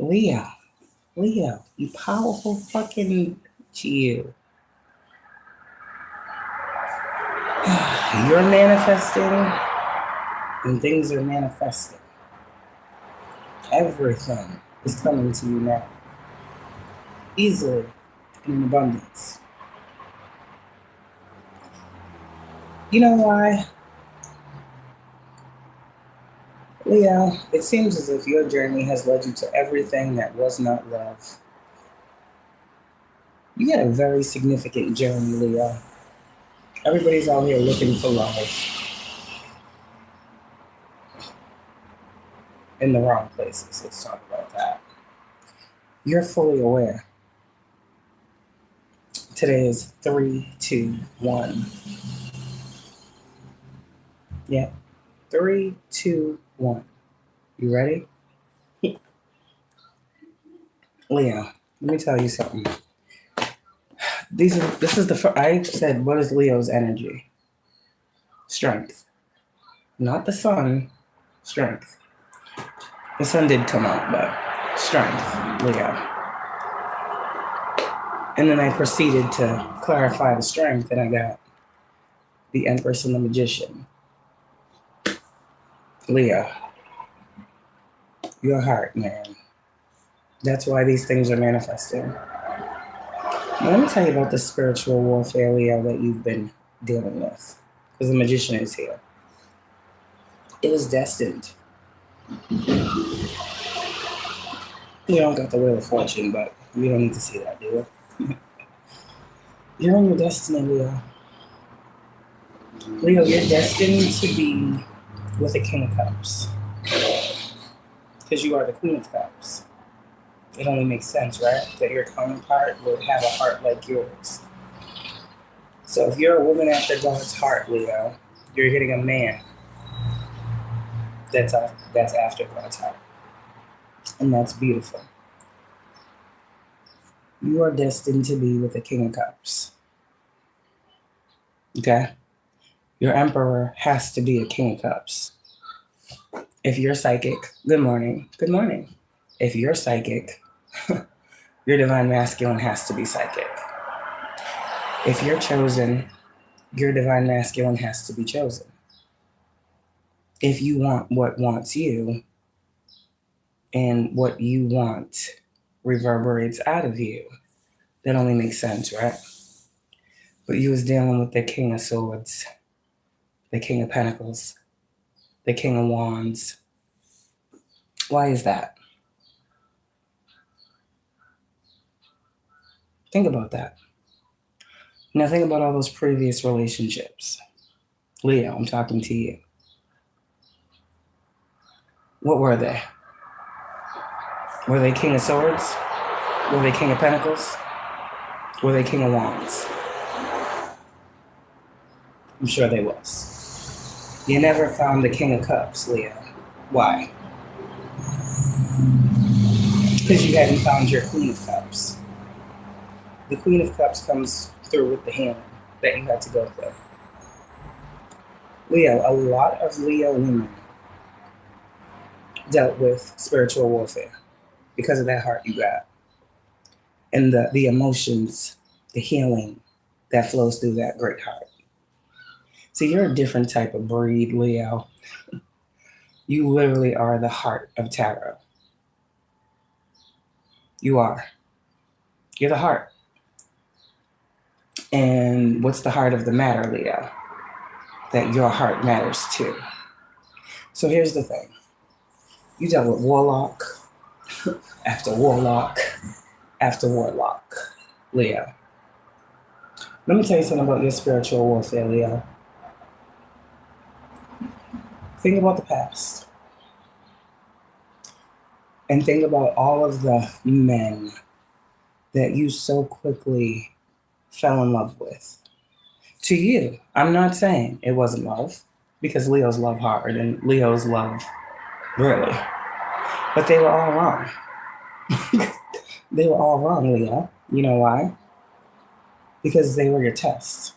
Leo, you powerful fucking you. You're manifesting and things are manifesting. Everything is coming to you now. Easily and in abundance. You know why? Leo, it seems as if your journey has led you to everything that was not love. You had a very significant journey, Leo. Everybody's out here looking for love in the wrong places. Let's talk about that. You're fully aware. Today is 3, 2, 1. Yeah. 3, 2, 1. You ready? Leo, let me tell you something. I said, what is Leo's energy? Strength. Not the sun, strength. The sun did come out, but strength, Leo. And then I proceeded to clarify the strength, and I got the Empress and the Magician. Leo, your heart, man. That's why these things are manifesting. Now, let me tell you about the spiritual warfare, Leo, that you've been dealing with. Because the Magician is here. It was destined. You don't got the Wheel of Fortune, but you don't need to see that, do you? You're in your destiny, Leo. Leo, you're destined to be with the King of Cups. Because you are the Queen of Cups. It only makes sense, right? That your counterpart would have a heart like yours. So if you're a woman after God's heart, Leo, you're hitting a man that's after God's heart. And that's beautiful. You are destined to be with the King of Cups. Okay? Your Emperor has to be a King of Cups. If you're psychic, good morning. Good morning. If you're psychic, your Divine Masculine has to be psychic. If you're chosen, your Divine Masculine has to be chosen. If you want what wants you, and what you want reverberates out of you, that only makes sense, right? But you was dealing with the King of Swords, the King of Pentacles, the King of Wands. Why is that? Think about that. Now think about all those previous relationships. Leo, I'm talking to you. What were they? Were they King of Swords? Were they King of Pentacles? Were they King of Wands? I'm sure they was. You never found the King of Cups, Leo. Why? Because you hadn't found your Queen of Cups. The Queen of Cups comes through with the healing that you had to go through. Leo, a lot of Leo women dealt with spiritual warfare because of that heart you got. And the emotions, the healing that flows through that great heart. See, you're a different type of breed, Leo. You literally are the heart of tarot. You are. You're the heart. And what's the heart of the matter, Leo? That your heart matters too. So here's the thing. You dealt with warlock after warlock after warlock, Leo. Let me tell you something about your spiritual warfare, Leo. Think about the past. And think about all of the men that you so quickly fell in love with. To you, I'm not saying it wasn't love, because Leos love hard and Leos love really. But they were all wrong. They were all wrong, Leo. You know why? Because they were your test.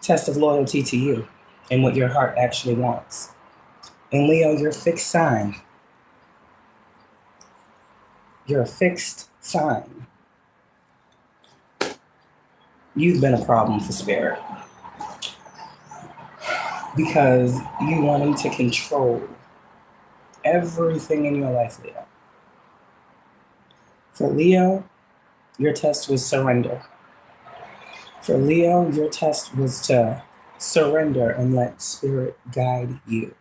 Test of loyalty to you and what your heart actually wants. And Leo, your fixed sign You're a fixed sign. You've been a problem for spirit because you want him to control everything in your life, Leo. For Leo, your test was surrender. For Leo, your test was to surrender and let spirit guide you.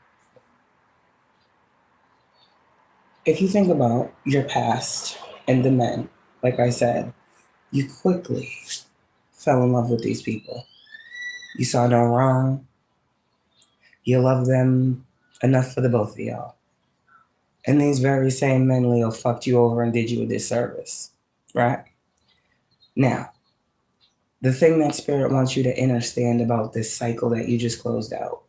If you think about your past and the men, like I said, you quickly fell in love with these people. You saw no wrong. You loved them enough for the both of y'all. And these very same men, Leo, fucked you over and did you a disservice, right? Now, the thing that Spirit wants you to understand about this cycle that you just closed out,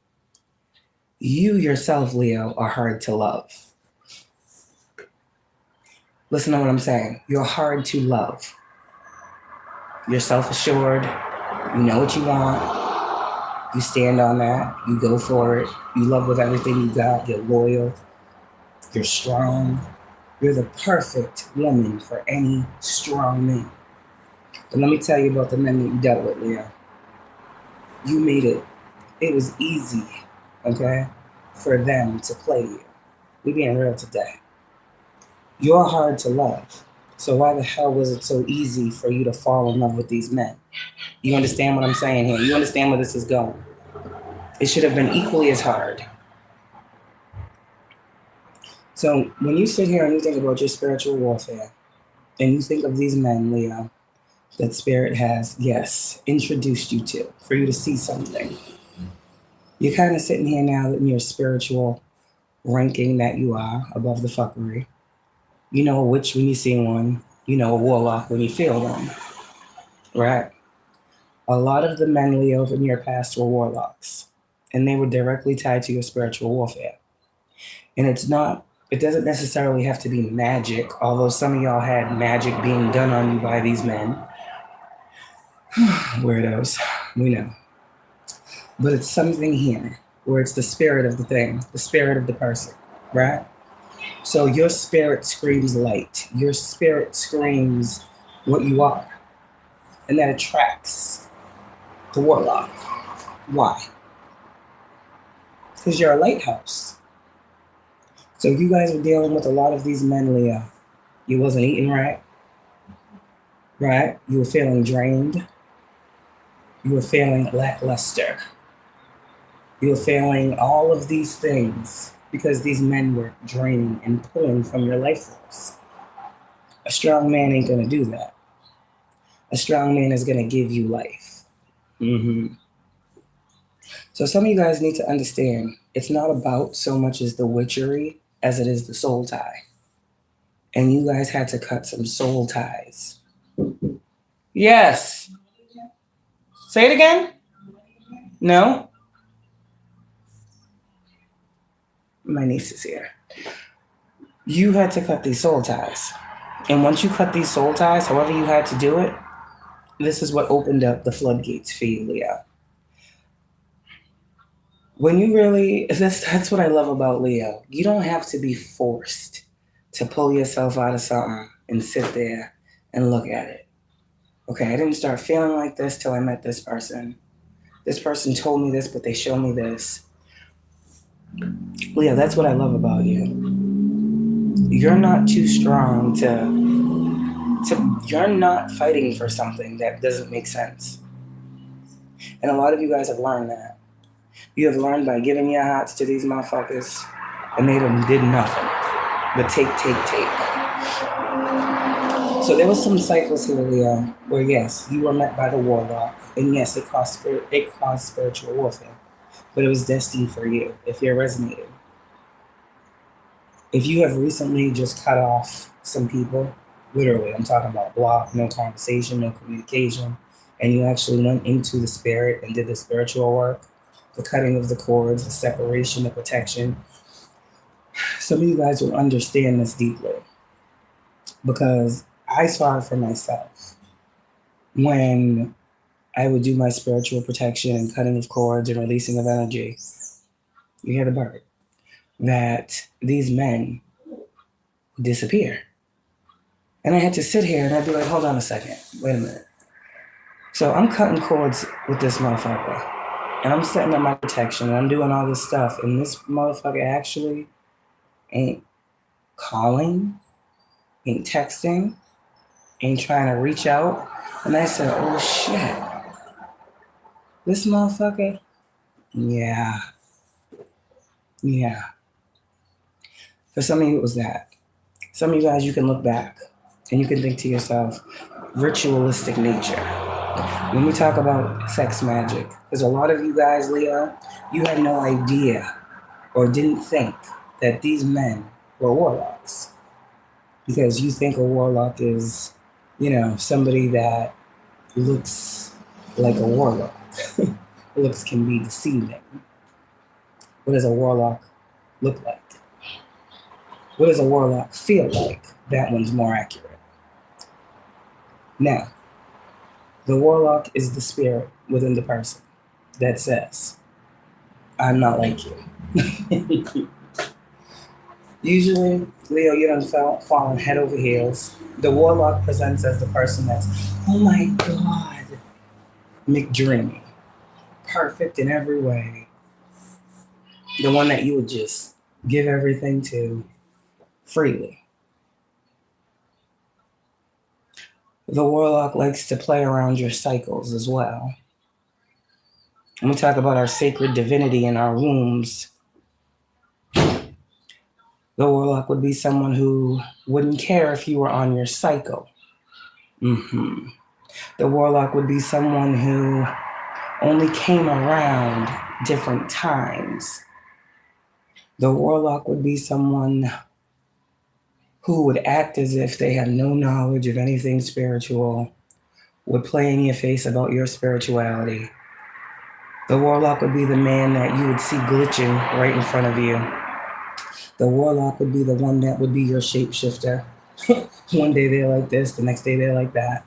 you yourself, Leo, are hard to love. Listen to what I'm saying. You're hard to love. You're self-assured. You know what you want. You stand on that. You go for it. You love with everything you got. You're loyal. You're strong. You're the perfect woman for any strong man. But let me tell you about the men that you dealt with, Leo. You made it. It was easy, okay, for them to play you. We being real today. You're hard to love. So why the hell was it so easy for you to fall in love with these men? You understand what I'm saying here? You understand where this is going? It should have been equally as hard. So when you sit here and you think about your spiritual warfare, and you think of these men, Leo, that Spirit has, yes, introduced you to, for you to see something. You're kind of sitting here now in your spiritual ranking that you are above the fuckery. You know a witch when you see one. You know a warlock when you feel one. Right? A lot of the men, Leo, in your past were warlocks. And they were directly tied to your spiritual warfare. And it doesn't necessarily have to be magic, although some of y'all had magic being done on you by these men. Weirdos. We know. But it's something here where it's the spirit of the thing, the spirit of the person, right? So your spirit screams light. Your spirit screams what you are. And that attracts the warlock. Why? Because you're a lighthouse. So you guys were dealing with a lot of these men, Leo. You wasn't eating right. Right? You were feeling drained. You were feeling lackluster. You were feeling all of these things because these men were draining and pulling from your life force. A strong man ain't going to do that. A strong man is going to give you life. Mm-hmm. So some of you guys need to understand, it's not about so much as the witchery as it is the soul tie. And you guys had to cut some soul ties. Yes. Say it again? No? My niece is here. You had to cut these soul ties. And once you cut these soul ties, however you had to do it, this is what opened up the floodgates for you, Leo. When you really, that's what I love about Leo. You don't have to be forced to pull yourself out of something and sit there and look at it. Okay, I didn't start feeling like this till I met this person. This person told me this, but they showed me this. Leo, that's what I love about you. You're not too strong you're not fighting for something that doesn't make sense. And a lot of you guys have learned that. You have learned by giving your hearts to these motherfuckers, and they did nothing but take. So there was some cycles here, Leo, where yes, you were met by the warlock, and yes, it caused spiritual warfare, but it was destined for you if you're resonating. If you have recently just cut off some people, literally, I'm talking about block, no conversation, no communication, and you actually went into the spirit and did the spiritual work, the cutting of the cords, the separation, the protection. Some of you guys will understand this deeply because I saw it for myself. When I would do my spiritual protection and cutting of cords and releasing of energy, you hear the bird, that these men disappear. And I had to sit here and I'd be like, hold on a second. Wait a minute. So I'm cutting cords with this motherfucker. And I'm setting up my protection and I'm doing all this stuff. And this motherfucker actually ain't calling, ain't texting, ain't trying to reach out. And I said, oh shit. This motherfucker? Yeah. Yeah. For some of you, it was that. Some of you guys, you can look back and you can think to yourself, ritualistic nature. When we talk about sex magic, because a lot of you guys, Leo, you had no idea or didn't think that these men were warlocks. Because you think a warlock is, somebody that looks like a warlock. Looks can be deceiving. What does a warlock look like? What does a warlock feel like? That one's more accurate. Now, the warlock is the spirit within the person that says, I'm not like you. Usually, Leo, you done fallen head over heels. The warlock presents as the person that's, oh my God, McDreamy. Perfect in every way. The one that you would just give everything to freely. The warlock likes to play around your cycles as well. When we talk about our sacred divinity in our wombs, the warlock would be someone who wouldn't care if you were on your cycle. The warlock would be someone who only came around different times. The warlock would be someone who would act as if they had no knowledge of anything spiritual, would play in your face about your spirituality. The warlock would be the man that you would see glitching right in front of you. The warlock would be the one that would be your shapeshifter. One day they're like this, the next day they're like that.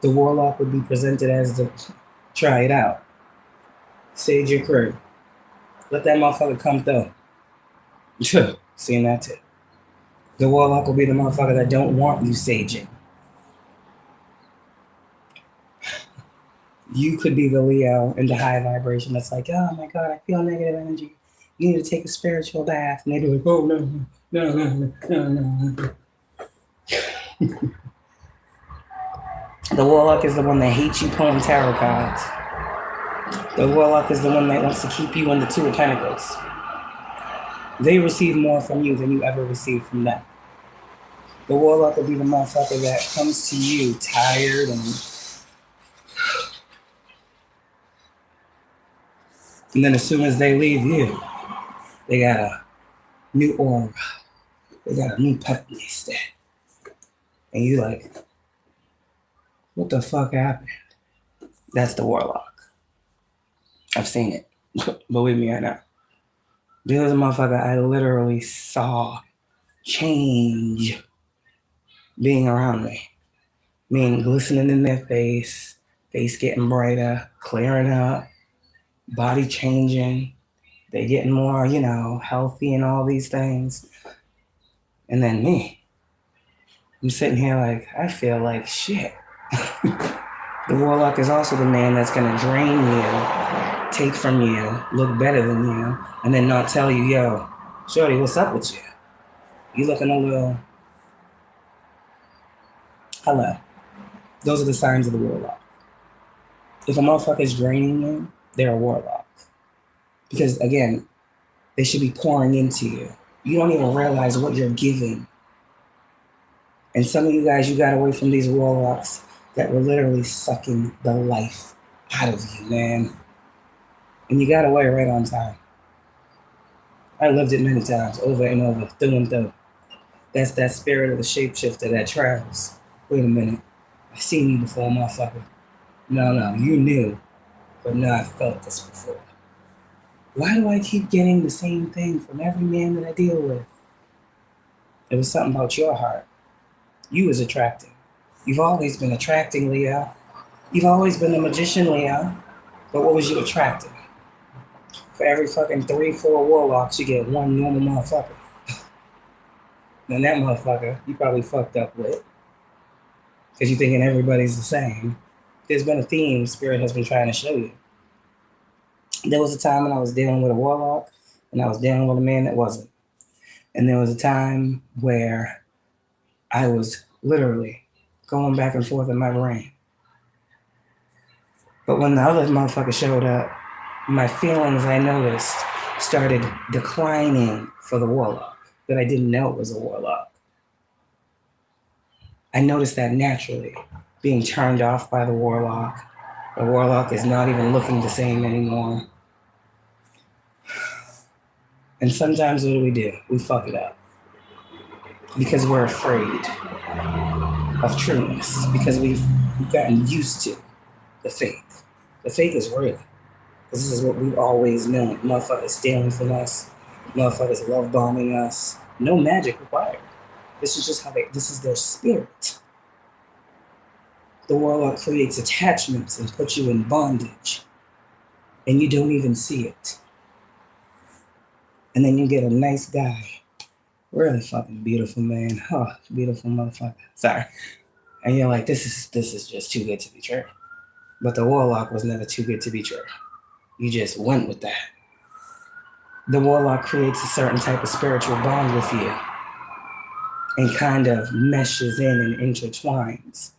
The warlock would be presented as the, try it out. Sage your crew. Let that motherfucker come through. Seeing that too. The warlock will be the motherfucker that don't want you saging. You could be the Leo in the high vibration that's like, oh my God, I feel negative energy. You need to take a spiritual bath. And they'd be like, oh no. The warlock is the one that hates you pulling tarot cards. The warlock is the one that wants to keep you in the Two of Pentacles. They receive more from you than you ever receive from them. The warlock will be the motherfucker that comes to you tired and then as soon as they leave you, they got a new aura. They got a new pep in their step. And you like, what the fuck happened? That's the warlock. I've seen it. Believe me, I know. There's a motherfucker I literally saw change being around me. Meaning glistening in their face getting brighter, clearing up, body changing. They getting more, healthy and all these things. And then me, I'm sitting here like, I feel like shit. The warlock is also the man that's going to drain you, take from you, look better than you, and then not tell you, yo, shorty, what's up with you? You looking a little... Hello. Those are the signs of the warlock. If a motherfucker is draining you, they're a warlock. Because, again, they should be pouring into you. You don't even realize what you're giving. And some of you guys, you got away from these warlocks that were literally sucking the life out of you, man. And you got away right on time. I lived it many times, over and over, through and through. That's that spirit of the shapeshifter that travels. Wait a minute. I seen you before, motherfucker. No, you knew. But no, I felt this before. Why do I keep getting the same thing from every man that I deal with? It was something about your heart. You was attracting. You've always been attracting, Leo. You've always been the magician, Leo. But what was you attracting? For every fucking 3-4 warlocks, you get one normal motherfucker. Then that motherfucker you probably fucked up with. because you're thinking everybody's the same. There's been a theme Spirit has been trying to show you. There was a time when I was dealing with a warlock, and I was dealing with a man that wasn't. And there was a time where I was literally going back and forth in my brain. But when the other motherfucker showed up, my feelings, I noticed, started declining for the warlock, that I didn't know it was a warlock. I noticed that naturally, being turned off by the warlock. The warlock is not even looking the same anymore. And sometimes what do? We fuck it up. Because we're afraid of trueness. Because we've gotten used to the fake. The fake is real. Because this is what we've always known. Motherfuckers stealing from us. Motherfuckers love bombing us. No magic required. This is just how this is their spirit. The warlock creates attachments and puts you in bondage. And you don't even see it. And then you get a nice guy. Really fucking beautiful man. Oh, beautiful motherfucker. Sorry. And you're like, this is just too good to be true. But the warlock was never too good to be true. You just went with that. The warlock creates a certain type of spiritual bond with you and kind of meshes in and intertwines.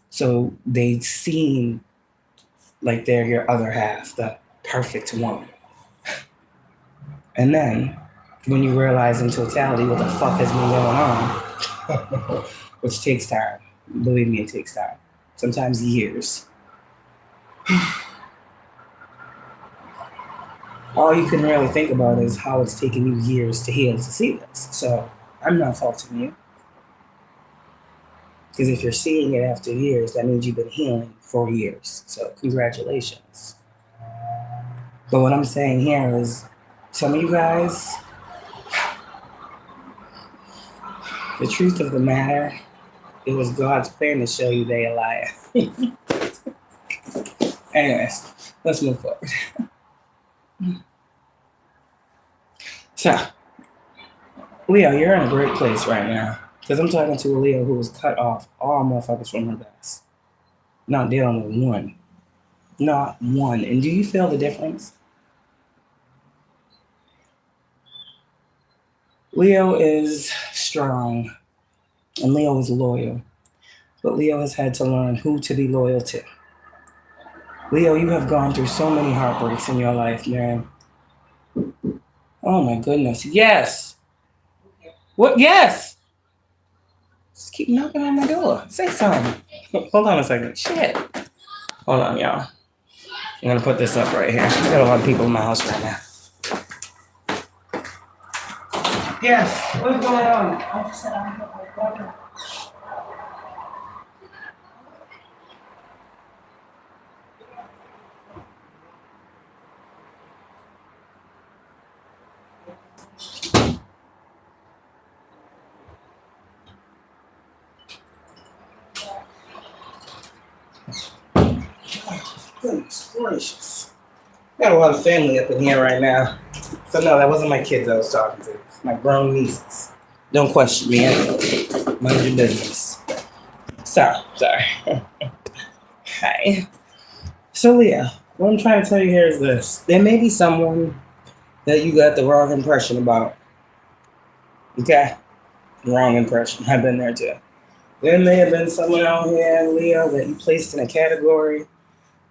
So they seem like they're your other half, the perfect one. And then, when you realize in totality what the fuck has been going on, which takes time. Believe me, it takes time. Sometimes years. All you can really think about is how it's taken you years to heal to see this. So, I'm not faulting you. Because if you're seeing it after years, that means you've been healing for years. So, congratulations. But what I'm saying here is, some of you guys, the truth of the matter, it was God's plan to show you they a liar. Anyways, let's move forward. So, Leo, you're in a great place right now. Because I'm talking to a Leo who was cut off all motherfuckers from her best. Not dealing with one. Not one. And do you feel the difference? Leo is strong. And Leo is loyal. But Leo has had to learn who to be loyal to. Leo, you have gone through so many heartbreaks in your life, man. Oh my goodness. Yes. What? Yes. Just keep knocking on my door. Say something. Hold on a second. Shit. Hold on, y'all. I'm going to put this up right here. I got a lot of people in my house right now. Yes. What's going on? I just said I'm going to my brother. Goodness gracious. Got a lot of family up in here right now. So no, that wasn't my kids I was talking to. My grown nieces. Don't question me. Mind your business. Sorry. Hi. So Leah, what I'm trying to tell you here is this. There may be someone that you got the wrong impression about. Okay? Wrong impression. I've been there too. There may have been someone out here, Leo, that you placed in a category.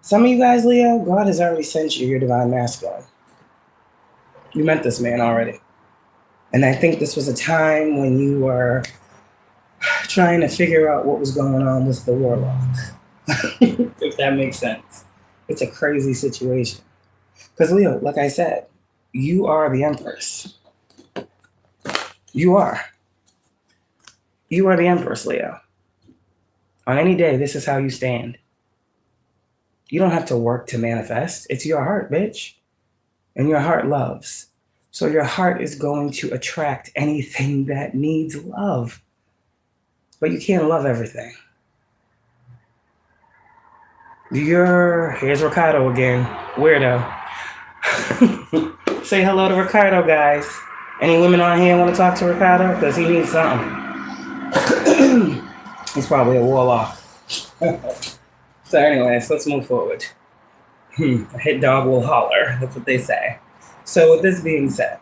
Some of you guys, Leo, God has already sent you your divine masculine. You met this man already. And I think this was a time when you were trying to figure out what was going on with the warlock. If that makes sense. It's a crazy situation. Because Leo, like I said, you are the Empress. You are. You are the Empress, Leo. On any day, this is how you stand. You don't have to work to manifest. It's your heart, bitch. And your heart loves. So your heart is going to attract anything that needs love. But you can't love everything. Here's Ricardo again. Weirdo. Say hello to Ricardo, guys. Any women on here want to talk to Ricardo? Because he needs something. He's probably a warlock. So anyways, let's move forward. A hit dog will holler. That's what they say. So with this being said,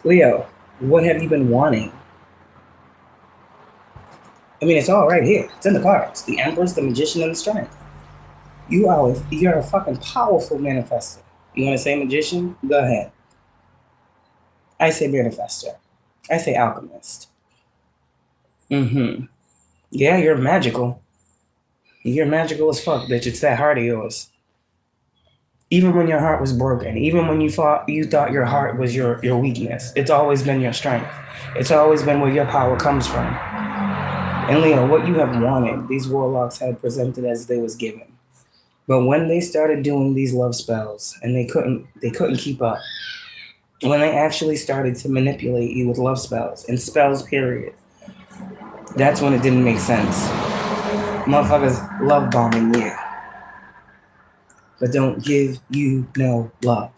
Leo, what have you been wanting? I mean, it's all right here. It's in the cards. The Empress, the Magician, and the Strength. You're a fucking powerful manifester. You want to say magician? Go ahead. I say manifester. I say alchemist. Yeah, you're magical. You're magical as fuck, bitch. It's that heart of yours. Even when your heart was broken, even when you thought your heart was your weakness, it's always been your strength. It's always been where your power comes from. And Leo, what you have wanted, these warlocks had presented as they was given. But when they started doing these love spells and they couldn't keep up, when they actually started to manipulate you with love spells and spells, period, that's when it didn't make sense. Motherfuckers love bombing you, but don't give you no love.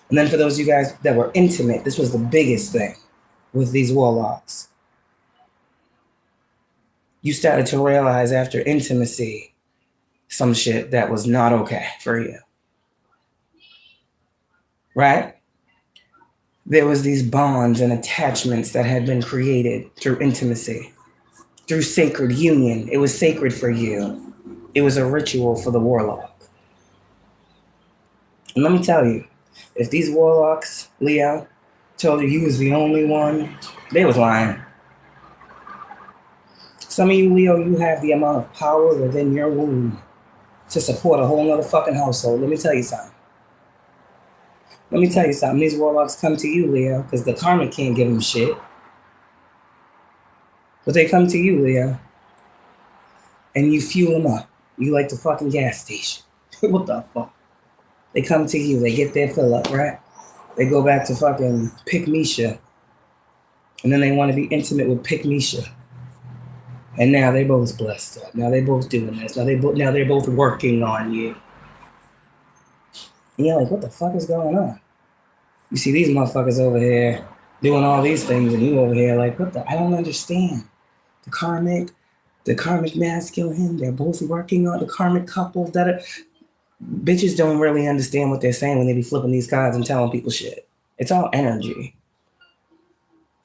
And then for those of you guys that were intimate, this was the biggest thing with these warlocks. You started to realize after intimacy some shit that was not okay for you. Right? There was these bonds and attachments that had been created through intimacy, through sacred union. It was sacred for you. It was a ritual for the warlock. And let me tell you, if these warlocks, Leo, told you was the only one, they was lying. Some of you, Leo, you have the amount of power within your womb to support a whole nother fucking household. Let me tell you something. These warlocks come to you, Leo, because the karma can't give them shit. But they come to you, Leo, and you fuel them up. You like the fucking gas station. What the fuck? They come to you, they get their fill up, right? They go back to fucking Pick Misha. And then they want to be intimate with Pick Misha. And now they both blessed up. Now they both doing this. Now they're both working on you. And you're like, what the fuck is going on? You see these motherfuckers over here doing all these things, and you over here like, what the? I don't understand. The karmic masculine, they're both working on the karmic couple that are. Bitches don't really understand what they're saying when they be flipping these cards and telling people shit. It's all energy.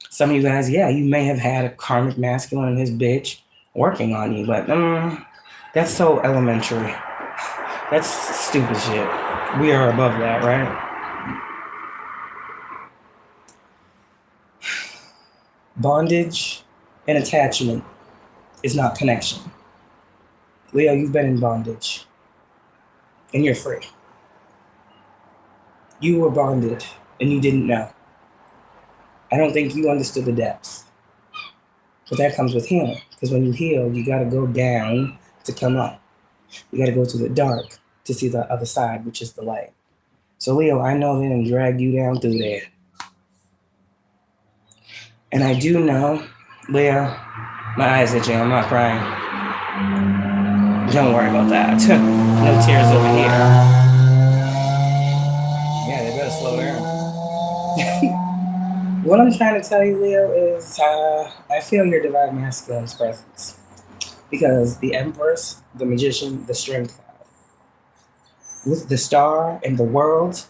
Some of you guys, yeah, you may have had a karmic masculine and his bitch working on you, but that's so elementary. That's stupid shit. We are above that, right? Bondage and attachment is not connection. Leo, you've been in bondage. And you're free. You were bonded and you didn't know. I don't think you understood the depths. But that comes with healing. Because when you heal, you got to go down to come up. You got to go to the dark to see the other side, which is the light. So Leo, I know they didn't drag you down through there. And I do know, Leo, my eyes itching, I'm not crying. Don't worry about that. No tears over here. Yeah, they better slow down. What I'm trying to tell you, Leo, is I feel your divine masculine's presence. Because the Empress, the Magician, the Strength, with the star and the world,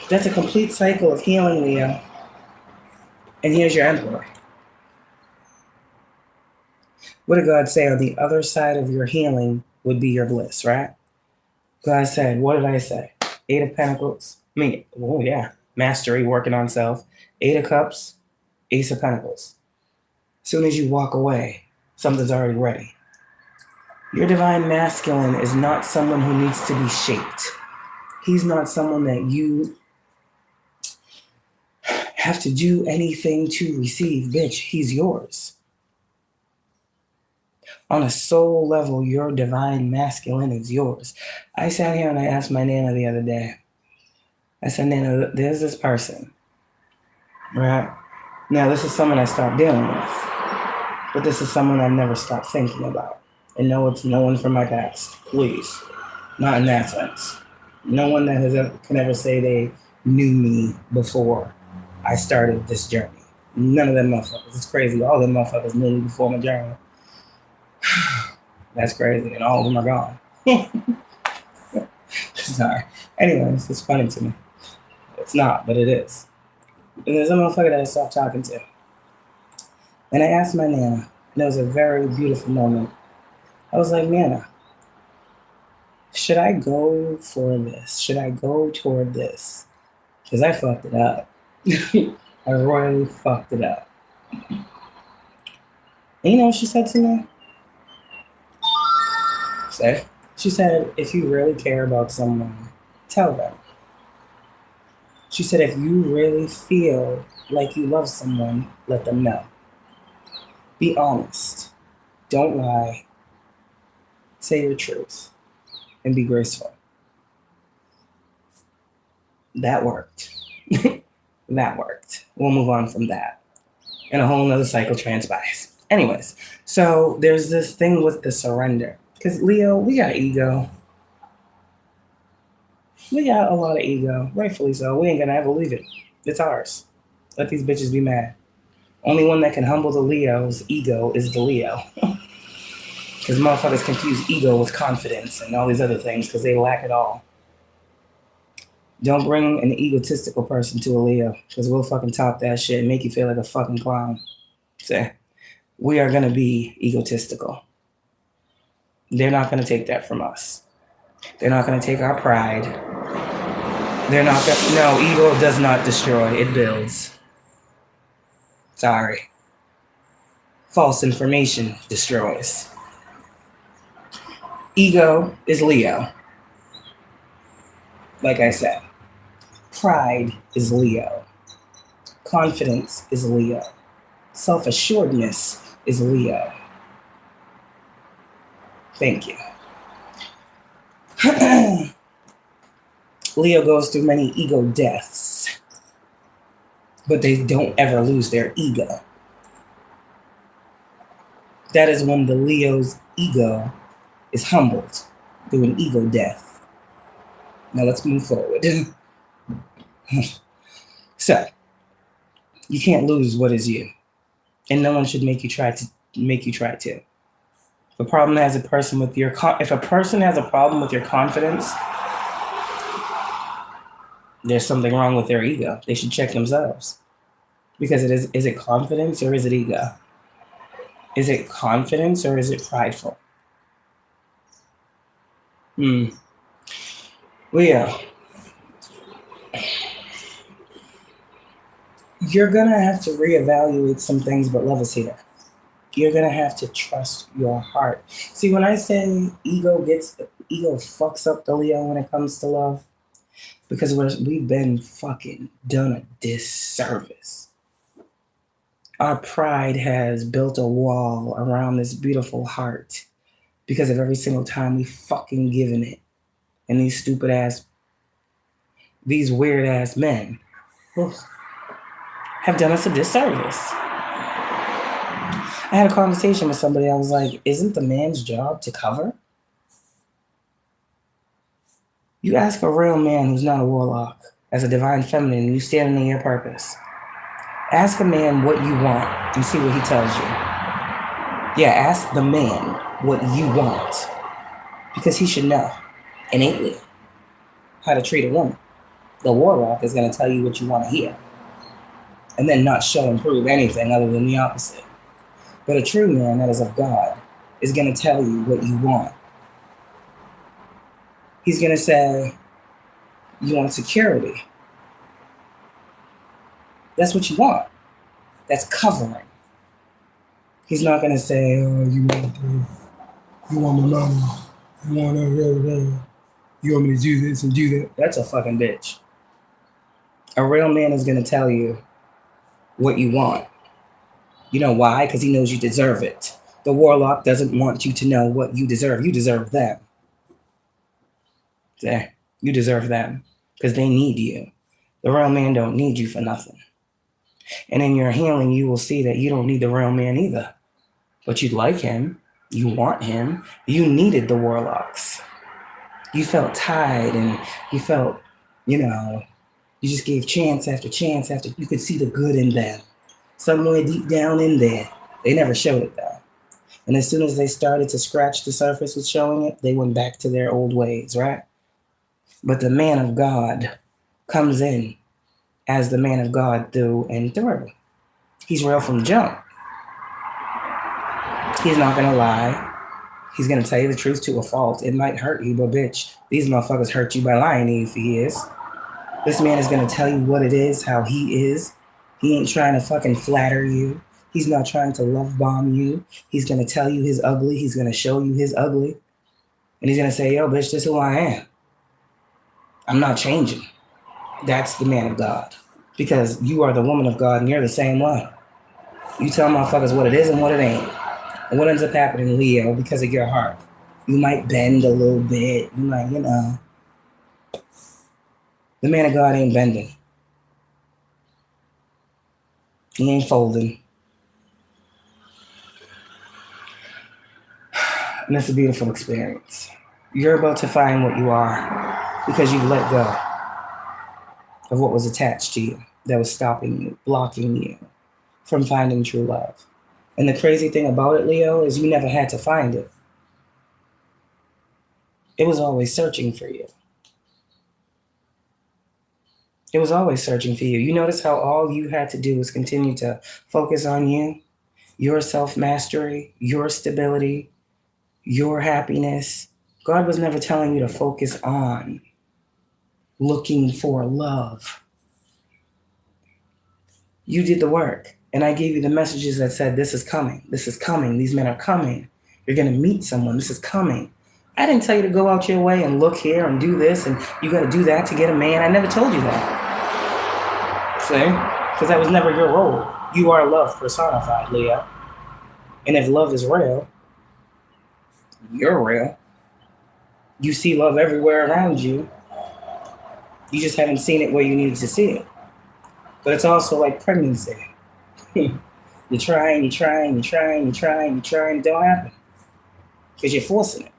that's a complete cycle of healing, Leo. And here's your Emperor. What did God say? On the other side of your healing would be your bliss, right? God said, what did I say? 8 of Pentacles. Mastery, working on self. 8 of Cups, Ace of Pentacles. As soon as you walk away, something's already ready. Your divine masculine is not someone who needs to be shaped. He's not someone that you have to do anything to receive. Bitch, he's yours. On a soul level, your divine masculine is yours. I sat here and I asked my Nana the other day. I said, Nana, there's this person, right? Now, this is someone I stopped dealing with, but this is someone I've never stopped thinking about. And no, it's no one from my past, please. Not in that sense. No one that can ever say they knew me before I started this journey. None of them motherfuckers. It's crazy. All them motherfuckers knew me before my journal. That's crazy. And all of them are gone. Sorry. Anyways, it's funny to me. It's not, but it is. And there's a motherfucker that I stopped talking to. And I asked my Nana, and it was a very beautiful moment. I was like, Nana, should I go for this? Should I go toward this? Because I fucked it up. I royally fucked it up. And you know what she said to me? She said, if you really care about someone, tell them. She said, if you really feel like you love someone, let them know. Be honest. Don't lie. Say your truth. And be graceful. That worked. That worked. We'll move on from that. And a whole nother cycle transpires. Anyways, so there's this thing with the surrender. Because Leo, we got ego. We got a lot of ego. Rightfully so. We ain't gonna ever leave it. It's ours. Let these bitches be mad. Only one that can humble the Leo's ego is the Leo. Because motherfuckers confuse ego with confidence and all these other things because they lack it all. Don't bring an egotistical person to a Leo because we'll fucking talk that shit and make you feel like a fucking clown. So, we are going to be egotistical. They're not going to take that from us. They're not going to take our pride. They're not going to... No, ego does not destroy. It builds. Sorry. False information destroys. Ego is Leo. Like I said. Pride is Leo. Confidence is Leo. Self-assuredness is Leo. Thank you. Leo goes through many ego deaths, but they don't ever lose their ego. That is when the Leo's ego is humbled through an ego death. Now let's move forward. So, you can't lose what is you. And no one should make you try to. If a person has a problem with your confidence, there's something wrong with their ego. They should check themselves. Because is it confidence or is it ego? Is it confidence or is it prideful? Leo, you're gonna have to reevaluate some things, but love is here. You're gonna have to trust your heart. See, when I say ego fucks up the Leo when it comes to love, because we've been fucking done a disservice. Our pride has built a wall around this beautiful heart because of every single time we fucking given it. And these weird ass men have done us a disservice. I had a conversation with somebody. I was like, isn't the man's job to cover? You ask a real man who's not a warlock, as a divine feminine, and you standing in your purpose. Ask a man what you want and see what he tells you. Yeah, ask the man what you want. Because he should know, innately, how to treat a woman. The warlock is going to tell you what you want to hear. And then not show and prove anything other than the opposite. But a true man that is of God is going to tell you what you want. He's going to say, you want security. That's what you want. That's covering. He's not going to say, oh, you want my money. You want me to do this and do that. That's a fucking bitch. A real man is going to tell you what you want. You know why? Because he knows you deserve it. The warlock doesn't want you to know what you deserve. You deserve them. Yeah, you deserve them because they need you. The real man don't need you for nothing. And in your healing, you will see that you don't need the real man either. But you like him. You want him. You needed the warlocks. You felt tied and you felt, you just gave chance after chance after. You could see the good in them. somewhere deep down in there. They never showed it though. And as soon as they started to scratch the surface with showing it, they went back to their old ways, right? But the man of God comes in as the man of God through and through. He's real from jump. He's not going to lie. He's going to tell you the truth to a fault. It might hurt you, but bitch, these motherfuckers hurt you by lying to you for years. This man is going to tell you what it is, how he is. He ain't trying to fucking flatter you. He's not trying to love bomb you. He's going to tell you his ugly. He's going to show you his ugly. And he's going to say, yo, bitch, this is who I am. I'm not changing. That's the man of God. Because you are the woman of God and you're the same one. You tell motherfuckers what it is and what it ain't. And what ends up happening, Leo, because of your heart? You might bend a little bit. You might, The man of God ain't bending. He ain't folding. And it's a beautiful experience. You're about to find what you are because you've let go of what was attached to you that was stopping you, blocking you from finding true love. And the crazy thing about it, Leo, is you never had to find it. It was always searching for you. It was always searching for you. You notice how all you had to do was continue to focus on you, your self-mastery, your stability, your happiness. God was never telling you to focus on looking for love. You did the work. And I gave you the messages that said, this is coming. This is coming. These men are coming. You're going to meet someone. This is coming. I didn't tell you to go out your way and look here and do this and you got to do that to get a man. I never told you that. See? Because that was never your role. You are love personified, Leo. And if love is real, you're real. You see love everywhere around you. You just haven't seen it where you needed to see it. But it's also like pregnancy. You're trying, it don't happen. Because you're forcing it.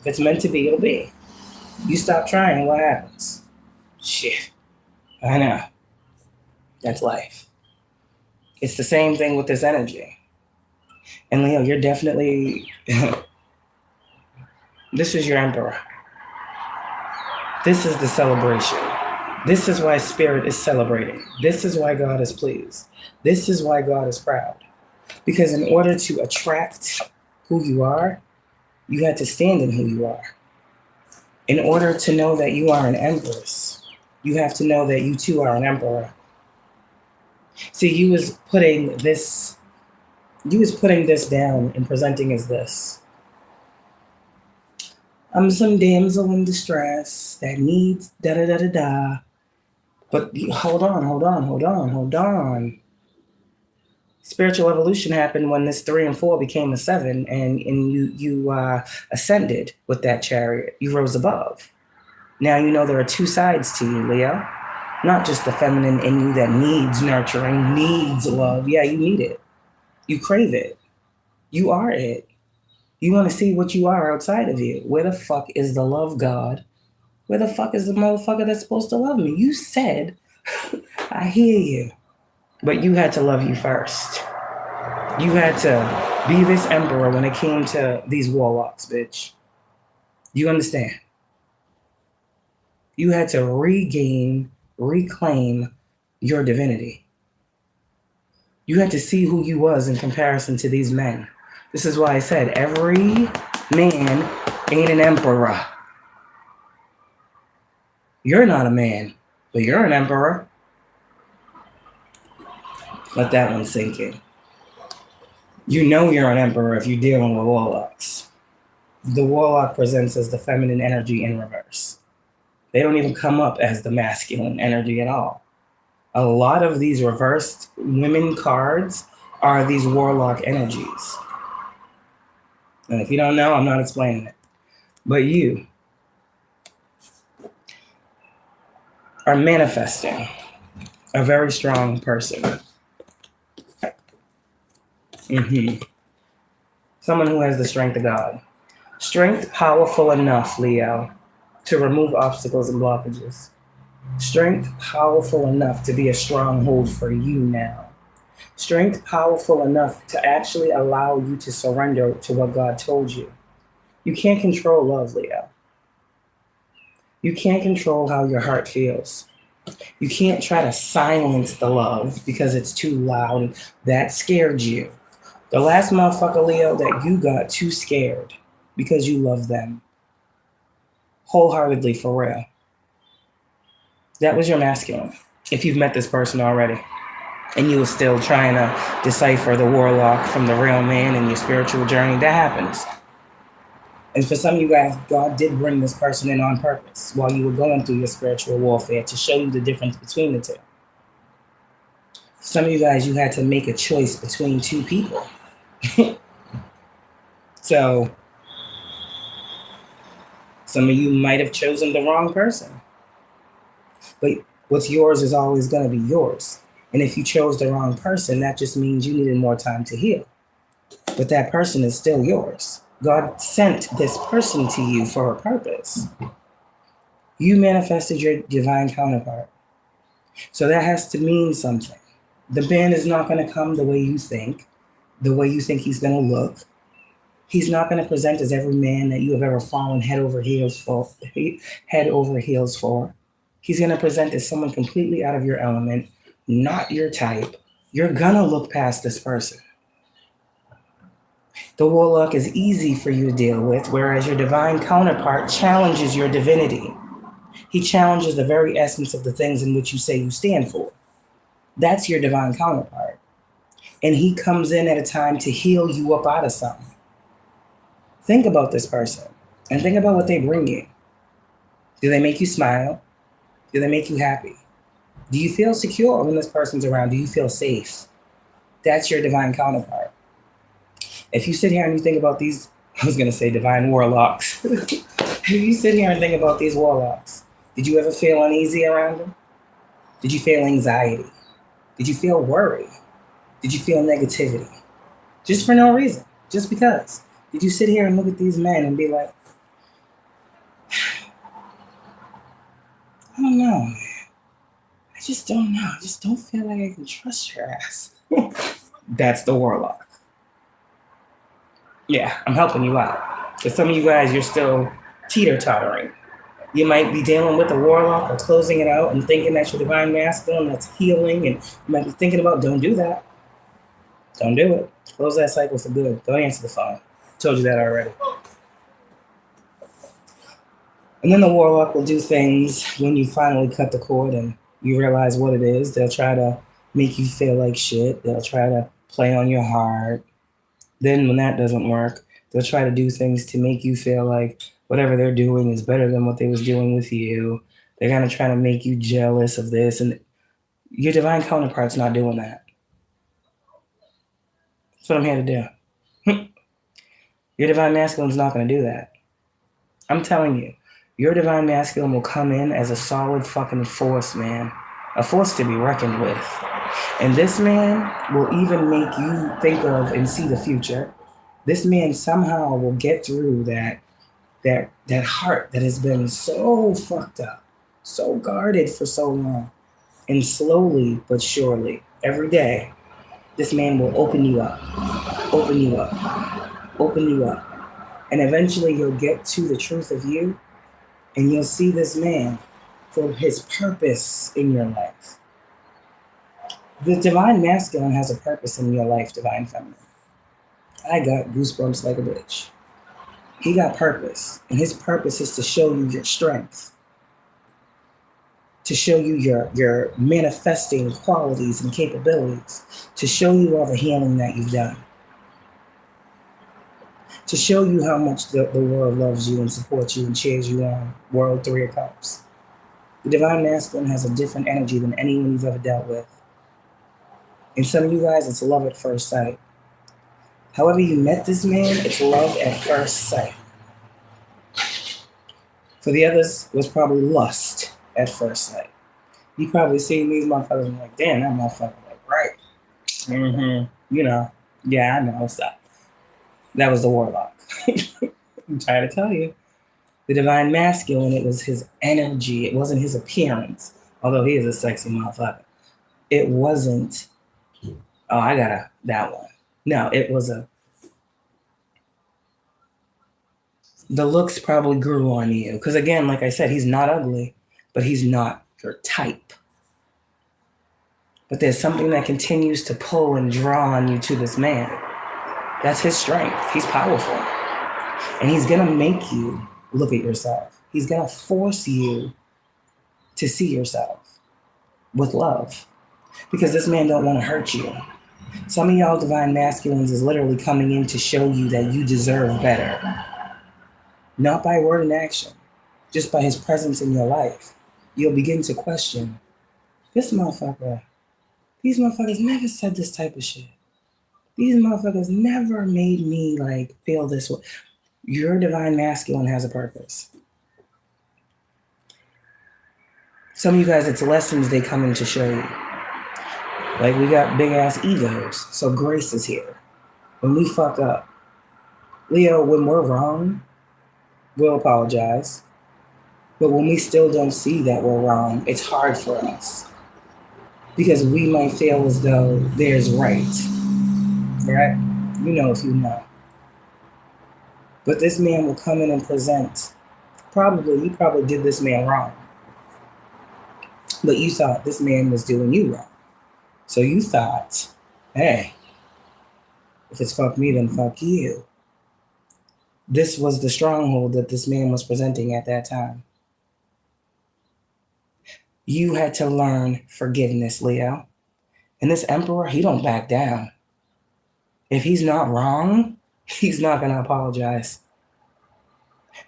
If it's meant to be, it'll be. You stop trying, what happens? Shit. I know. That's life. It's the same thing with this energy. And Leo, you're definitely... This is your emperor. This is the celebration. This is why Spirit is celebrating. This is why God is pleased. This is why God is proud. Because in order to attract who you are, you had to stand in who you are. In order to know that you are an empress, you have to know that you too are an emperor. See, you was putting this down and presenting as this. I'm some damsel in distress that needs da-da-da-da-da. But hold on. Spiritual evolution happened when this 3 and 4 became a 7, and you ascended with that chariot. You rose above. Now you know there are two sides to you, Leo. Not just the feminine in you that needs nurturing, needs love. Yeah, you need it. You crave it. You are it. You want to see what you are outside of you. Where the fuck is the love God? Where the fuck is the motherfucker that's supposed to love me? You said, I hear you. But you had to love you first. You had to be this emperor when it came to these warlocks, bitch. You understand? You had to reclaim your divinity. You had to see who you was in comparison to these men. This is why I said every man ain't an emperor. You're not a man, but you're an emperor. Let that one sink in. You know you're an emperor if you're dealing with warlocks. The warlock presents as the feminine energy in reverse. They don't even come up as the masculine energy at all. A lot of these reversed women cards are these warlock energies. And if you don't know, I'm not explaining it. But you are manifesting a very strong person. Someone who has the strength of God. Strength powerful enough, Leo, to remove obstacles and blockages. Strength powerful enough to be a stronghold for you now. Strength powerful enough to actually allow you to surrender to what God told you. You can't control love, Leo. You can't control how your heart feels. You can't try to silence the love because it's too loud. That scared you. The last motherfucker, Leo, that you got too scared because you love them. Wholeheartedly, for real. That was your masculine. If you've met this person already and you were still trying to decipher the warlock from the real man in your spiritual journey, that happens. And for some of you guys, God did bring this person in on purpose while you were going through your spiritual warfare to show you the difference between the two. Some of you guys, you had to make a choice between two people. So some of you might have chosen the wrong person. But what's yours is always going to be yours. And if you chose the wrong person, that just means you needed more time to heal. But that person is still yours. God sent this person to you for a purpose. You manifested your divine counterpart. So that has to mean something. The man is not going to come the way you think he's going to look. He's not going to present as every man that you have ever fallen head over heels for. He's going to present as someone completely out of your element, not your type. You're going to look past this person. The warlock is easy for you to deal with, whereas your divine counterpart challenges your divinity. He challenges the very essence of the things in which you say you stand for. That's your divine counterpart. And he comes in at a time to heal you up out of something. Think about this person and think about what they bring you. Do they make you smile? Do they make you happy? Do you feel secure when this person's around? Do you feel safe? That's your divine counterpart. If you sit here and you think about these, I was going to say divine warlocks. If you sit here and think about these warlocks, did you ever feel uneasy around them? Did you feel anxiety? Did you feel worry? Did you feel negativity? Just for no reason, just because. Did you sit here and look at these men and be like, I don't know, man. I just don't know. I just don't feel like I can trust your ass. That's the warlock. Yeah, I'm helping you out. Because some of you guys, you're still teeter-tottering. You might be dealing with a warlock or closing it out and thinking that's your divine masculine, that's healing, and you might be thinking about, don't do that. Don't do it. Close that cycle for good. Don't answer the phone. Told you that already. And then the warlock will do things when you finally cut the cord and you realize what it is. They'll try to make you feel like shit. They'll try to play on your heart. Then when that doesn't work, they'll try to do things to make you feel like whatever they're doing is better than what they was doing with you. They're going to try to make you jealous of this. And your divine counterpart's not doing that. That's what I'm here to do. Your divine masculine's not going to do that. I'm telling you, your divine masculine will come in as a solid fucking force, man. A force to be reckoned with. And this man will even make you think of and see the future. This man somehow will get through that heart that has been so fucked up, so guarded for so long. And slowly but surely, every day, this man will open you up, open you up, open you up. And eventually you'll get to the truth of you, and you'll see this man for his purpose in your life. The divine masculine has a purpose in your life, divine feminine. I got goosebumps like a bitch. He got purpose, and his purpose is to show you your strength, to show you your manifesting qualities and capabilities, to show you all the healing that you've done, to show you how much the world loves you and supports you and cheers you on. World 3 of Cups. The divine masculine has a different energy than anyone you've ever dealt with. And some of you guys, it's love at first sight. However you met this man, it's love at first sight. For the others, it was probably lust at first sight. You probably seen these motherfuckers and like, damn, that motherfucker, like, right. You know, yeah, I know what's up. That was the warlock. I'm trying to tell you. The divine masculine, it was his energy. It wasn't his appearance, although he is a sexy motherfucker. It wasn't Oh, I got that one. No, it was the looks probably grew on you. Because again, like I said, he's not ugly, but he's not your type. But there's something that continues to pull and draw on you to this man. That's his strength. He's powerful. And he's going to make you look at yourself. He's going to force you to see yourself with love. Because this man don't want to hurt you. Some of y'all divine masculines is literally coming in to show you that you deserve better. Not by word and action, just by his presence in your life. You'll begin to question, this motherfucker, these motherfuckers never said this type of shit. These motherfuckers never made me like feel this way. Your divine masculine has a purpose. Some of you guys, it's lessons they come in to show you. Like we got big ass egos, so grace is here. When we fuck up, Leo, when we're wrong, we'll apologize. But when we still don't see that we're wrong, it's hard for us. Because we might feel as though there's right. Right? You know if you know. But this man will come in and present. You probably did this man wrong. But you thought this man was doing you wrong. So you thought, hey, if it's fuck me, then fuck you. This was the stronghold that this man was presenting at that time. You had to learn forgiveness, Leo. And this emperor, he don't back down. If he's not wrong, he's not going to apologize.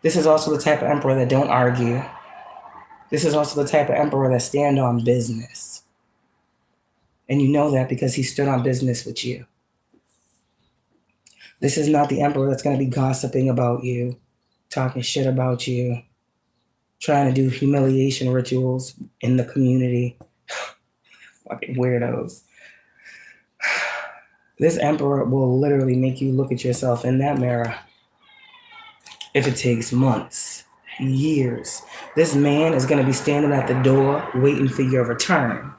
This is also the type of emperor that don't argue. This is also the type of emperor that stand on business. And you know that because he stood on business with you. This is not the emperor that's going to be gossiping about you, talking shit about you, trying to do humiliation rituals in the community. Fucking weirdos. This emperor will literally make you look at yourself in that mirror. If it takes months, years. This man is going to be standing at the door waiting for your return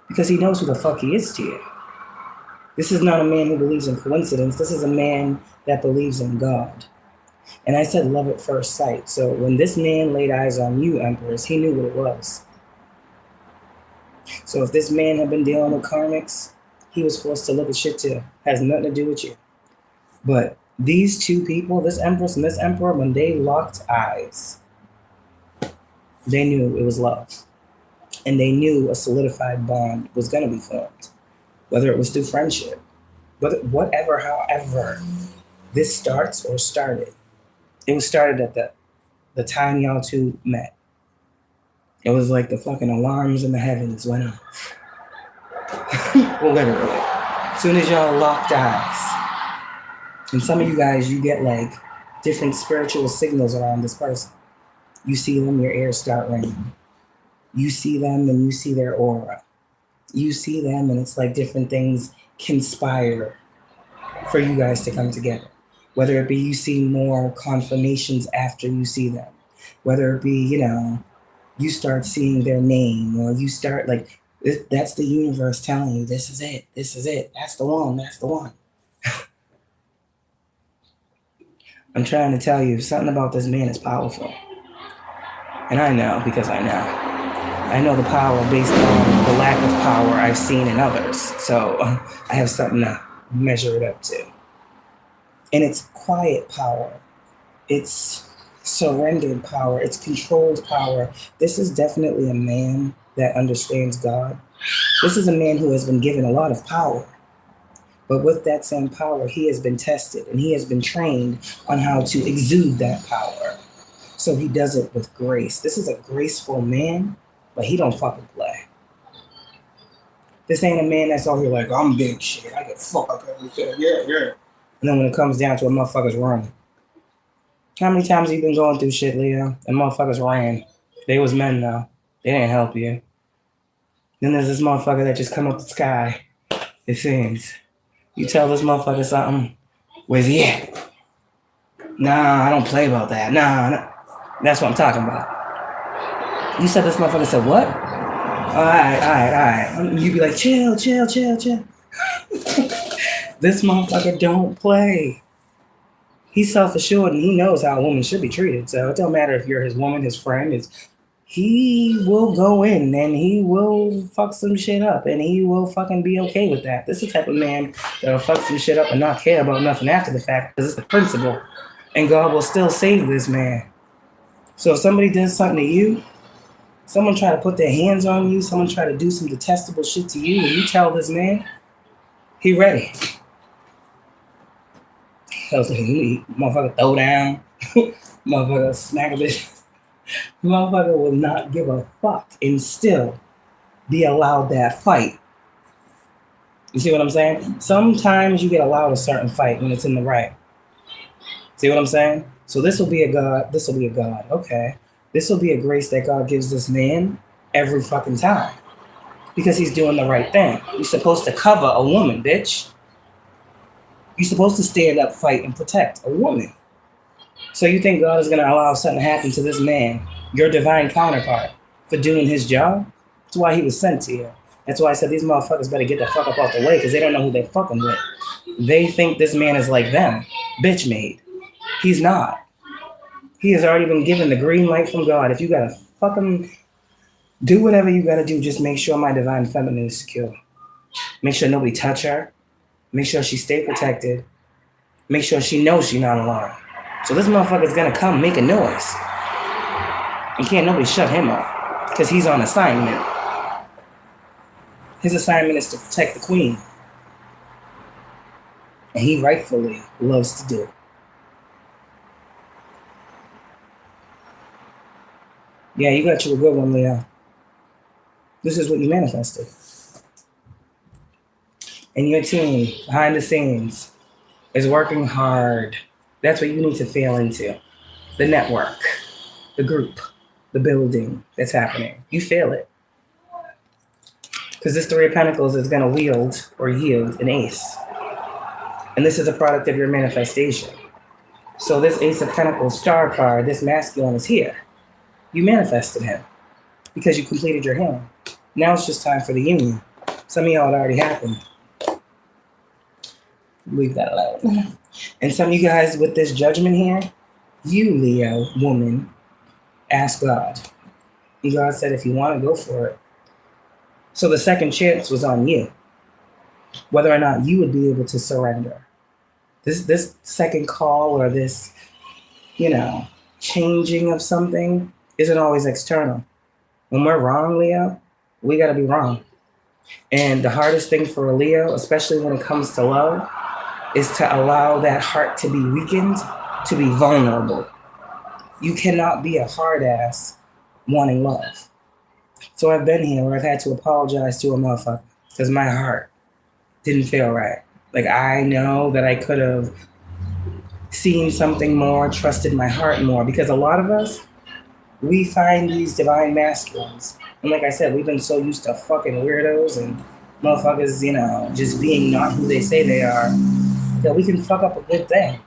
because he knows who the fuck he is to you. This is not a man who believes in coincidence. This is a man that believes in God. And I said love at first sight. So when this man laid eyes on you, emperors, he knew what it was. So if this man had been dealing with karmics, he was forced to look at shit too. Has nothing to do with you. But these two people, this empress and this emperor, when they locked eyes, they knew it was love. And they knew a solidified bond was going to be formed. Whether it was through friendship, whatever, however this starts or started. It was started at the time y'all two met. It was like the fucking alarms in the heavens went off. Literally. As soon as y'all locked eyes. And some of you guys, you get like different spiritual signals around this person. You see them, your ears start ringing. You see them and you see their aura. You see them and it's like different things conspire for you guys to come together. Whether it be you see more confirmations after you see them. Whether it be, you start seeing their name or you start like, that's the universe telling you, this is it, that's the one. I'm trying to tell you, something about this man is powerful. And I know because I know. I know the power based on the lack of power I've seen in others. So I have something to measure it up to. And it's quiet power. It's surrendered power. It's controlled power. This is definitely a man that understands God. This is a man who has been given a lot of power. But with that same power, he has been tested and he has been trained on how to exude that power. So he does it with grace. This is a graceful man, but he don't fucking play. This ain't a man that's all here like, I'm big shit. I can fuck up everything. Yeah. And then when it comes down to a motherfucker's run. How many times have you been going through shit, Leo? And motherfuckers ran. They was men though. They didn't help you. Then there's this motherfucker that just come up the sky. It seems. You tell this motherfucker something. Where's he at? Nah, I don't play about that. Nah. That's what I'm talking about. You said this motherfucker said what? All right. You be like, chill. This motherfucker don't play. He's self-assured and he knows how a woman should be treated. So it don't matter if you're his woman, his friend. He will go in and he will fuck some shit up and he will fucking be okay with that. This is the type of man that'll fuck some shit up and not care about nothing after the fact because it's the principle. And God will still save this man. So if somebody does something to you, someone try to put their hands on you, someone try to do some detestable shit to you, and you tell this man, he ready. He motherfucker throw down, motherfucker smack a bitch. Motherfucker will not give a fuck and still be allowed that fight. You see what I'm saying? Sometimes you get allowed a certain fight when it's in the right. See what I'm saying? So this will be a God. This will be a God. Okay. This will be a grace that God gives this man every fucking time. Because he's doing the right thing. You're supposed to cover a woman, bitch. You're supposed to stand up, fight, and protect a woman. So you think God is going to allow something to happen to this man, your divine counterpart, for doing his job? That's why he was sent here. That's why I said these motherfuckers better get the fuck up out the way because they don't know who they're fucking with. They think this man is like them, bitch made. He's not. He has already been given the green light from God. If you gotta fucking do whatever you gotta do, just make sure my divine feminine is secure. Make sure nobody touch her. Make sure she stay protected. Make sure she knows she's not alone. So this motherfucker's gonna come make a noise. And can't nobody shut him up. Because he's on assignment. His assignment is to protect the queen. And he rightfully loves to do it. Yeah, you got you a good one, Leo. This is what you manifested. And your team, behind the scenes, is working hard. That's what you need to feel into. The network, the group, the building that's happening. You feel it. Because this Three of Pentacles is going to wield or yield an ace. And this is a product of your manifestation. So this Ace of Pentacles star card, this masculine is here. You manifested him because you completed your hand. Now it's just time for the union. Some of y'all, it already happened. Leave that alone. And some of you guys with this judgment here, you, Leo, woman, ask God. And God said, if you want to, go for it. So the second chance was on you. Whether or not you would be able to surrender. This second call or this, changing of something isn't always external. When we're wrong, Leo, we got to be wrong. And the hardest thing for a Leo, especially when it comes to love, is to allow that heart to be weakened, to be vulnerable. You cannot be a hard ass wanting love. So I've been here where I've had to apologize to a motherfucker because my heart didn't feel right. Like, I know that I could have seen something more, trusted my heart more, because a lot of us, we find these divine masculines. And like I said, we've been so used to fucking weirdos and motherfuckers, just being not who they say they are, that we can fuck up a good thing.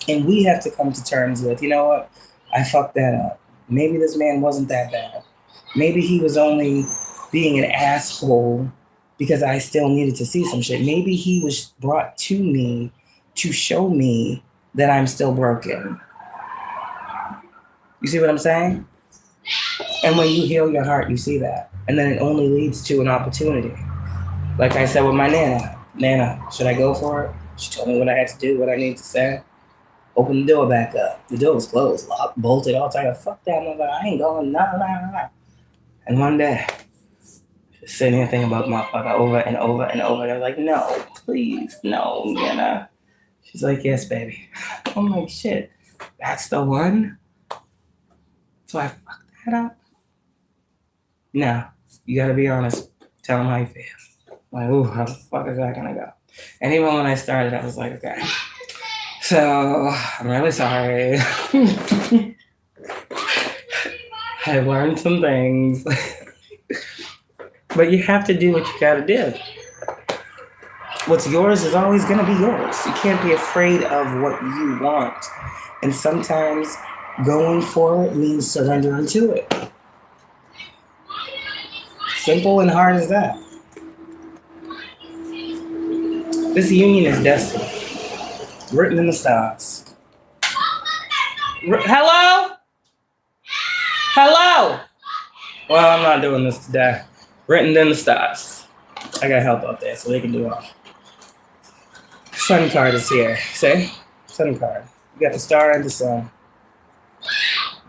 And we have to come to terms with, you know what? I fucked that up. Maybe this man wasn't that bad. Maybe he was only being an asshole because I still needed to see some shit. Maybe he was brought to me to show me that I'm still broken. You see what I'm saying? And when you heal your heart, you see that. And then it only leads to an opportunity. Like I said with my Nana. Nana, should I go for it? She told me what I had to do, what I needed to say. Open the door back up. The door was closed, locked, bolted, all tight. Fuck that motherfucker. I ain't going, nah. And one day, just sitting here thinking about motherfucker over and over and over. And I was like, no, please, no, Nana. She's like, yes, baby. I'm like, shit, that's the one? So I fucked that up? No, you gotta be honest. Tell him how you feel. Like, ooh, how the fuck is that gonna go? And even when I started, I was like, okay. So, I'm really sorry. I've learned some things. But you have to do what you gotta do. What's yours is always gonna be yours. You can't be afraid of what you want. And sometimes going for it means surrendering to it. Simple and hard as that. This union is destiny, written in the stars. Hello? Hello? Well, I'm not doing this today. Written in the stars. I got help out there so they can do it. Sun card is here. See? Sun card. You got the star and the sun.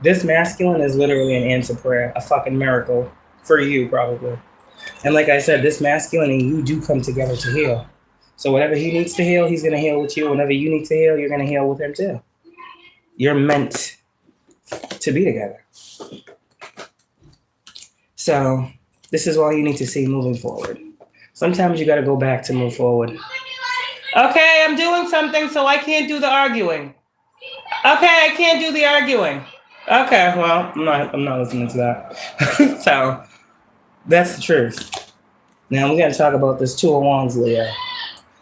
This masculine is literally an answer prayer, a fucking miracle for you, probably. And like I said, this masculine and you do come together to heal. So whatever he needs to heal, he's going to heal with you. Whenever you need to heal, you're going to heal with him too. You're meant to be together. So this is all you need to see moving forward. Sometimes you got to go back to move forward. Okay, I'm doing something, so I can't do the arguing. Okay, I can't do the arguing. Okay, well, I'm not listening to that. So that's the truth. Now we got to talk about this Two of Wands, Leo,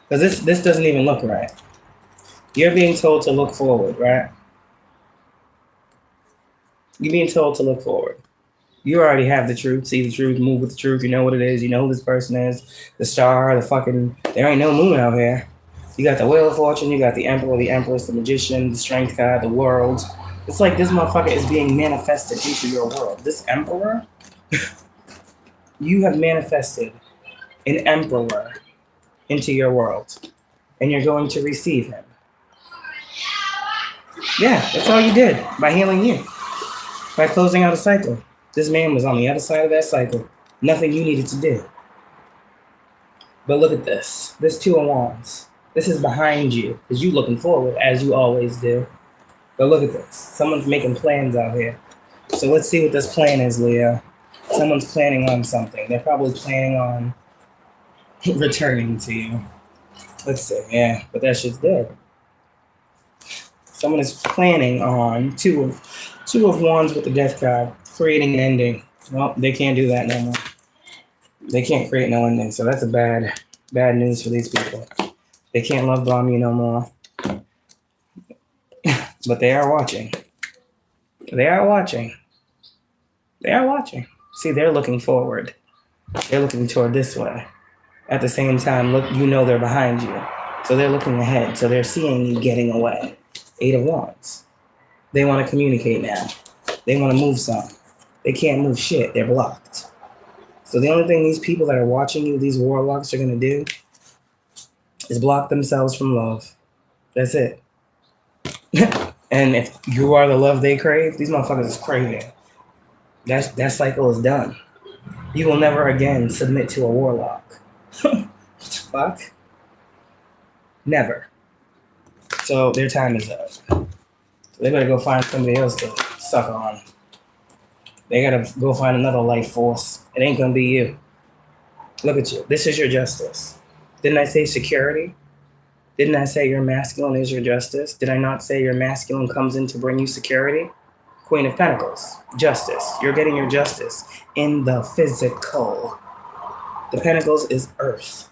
because this doesn't even look right. You're being told to look forward, right? You're being told to look forward. You already have the truth, see the truth, move with the truth. You know what it is. You know who this person is. The star, there ain't no moon out here. You got the Wheel of Fortune. You got the Emperor, the Empress, the Magician, the Strength God, the World. It's like this motherfucker is being manifested into your world. This Emperor, you have manifested an Emperor into your world. And you're going to receive him. Yeah, that's all you did by healing you. By closing out a cycle. This man was on the other side of that cycle. Nothing you needed to do. But look at this. This Two of Wands. This is behind you. Because you looking forward, as you always do. But look at this. Someone's making plans out here. So let's see what this plan is, Leo. Someone's planning on something. They're probably planning on returning to you. Let's see. Yeah, but that shit's dead. Someone is planning on Two of Wands with the Death card. Creating an ending. Well, they can't do that no more. They can't create no ending. So that's a bad news for these people. They can't love bomb you no more. But they are watching. They are watching. They are watching. See, they're looking forward. They're looking toward this way. At the same time, look, you know they're behind you. So they're looking ahead. So they're seeing you getting away. Eight of Wands. They want to communicate now. They want to move some. They can't move shit. They're blocked. So the only thing these people that are watching you, these warlocks, are going to do is block themselves from love. That's it. And if you are the love they crave, these motherfuckers is craving. That cycle is done. You will never again submit to a warlock. What the fuck? Never. So their time is up. So they better go find somebody else to suck on. They gotta go find another life force. It ain't gonna be you. Look at you. This is your justice. Didn't I say security? Didn't I say your masculine is your justice? Did I not say your masculine comes in to bring you security? Queen of Pentacles. Justice. You're getting your justice in the physical. The Pentacles is earth.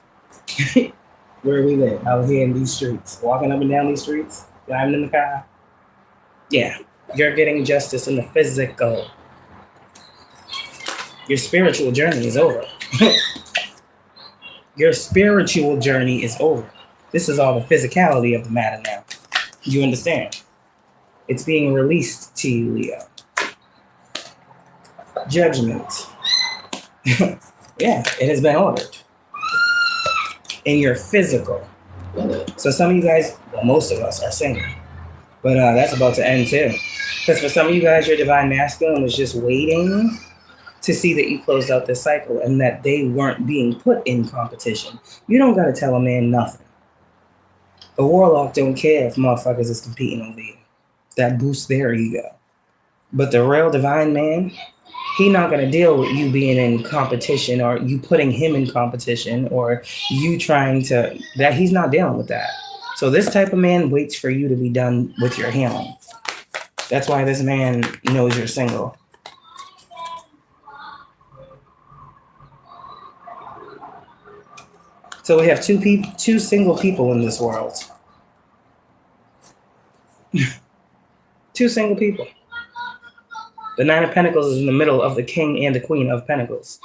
Where we live, out here in these streets. Walking up and down these streets. Driving in the car. Yeah. You're getting justice in the physical. Your spiritual journey is over. Your spiritual journey is over. This is all the physicality of the matter now. You understand? It's being released to you, Leo. Judgment. Yeah, it has been ordered. In your physical. So some of you guys, well, most of us are single. But that's about to end too. Because for some of you guys, your divine masculine was just waiting to see that you closed out this cycle and that they weren't being put in competition. You don't got to tell a man nothing. A warlock don't care if motherfuckers is competing over you. That boosts their ego. But the real divine man, he not going to deal with you being in competition or you putting him in competition or you trying to, that he's not dealing with that. So this type of man waits for you to be done with your healing. That's why this man knows you're single. So we have two single people in this world. Two single people. The Nine of Pentacles is in the middle of the King and the Queen of Pentacles.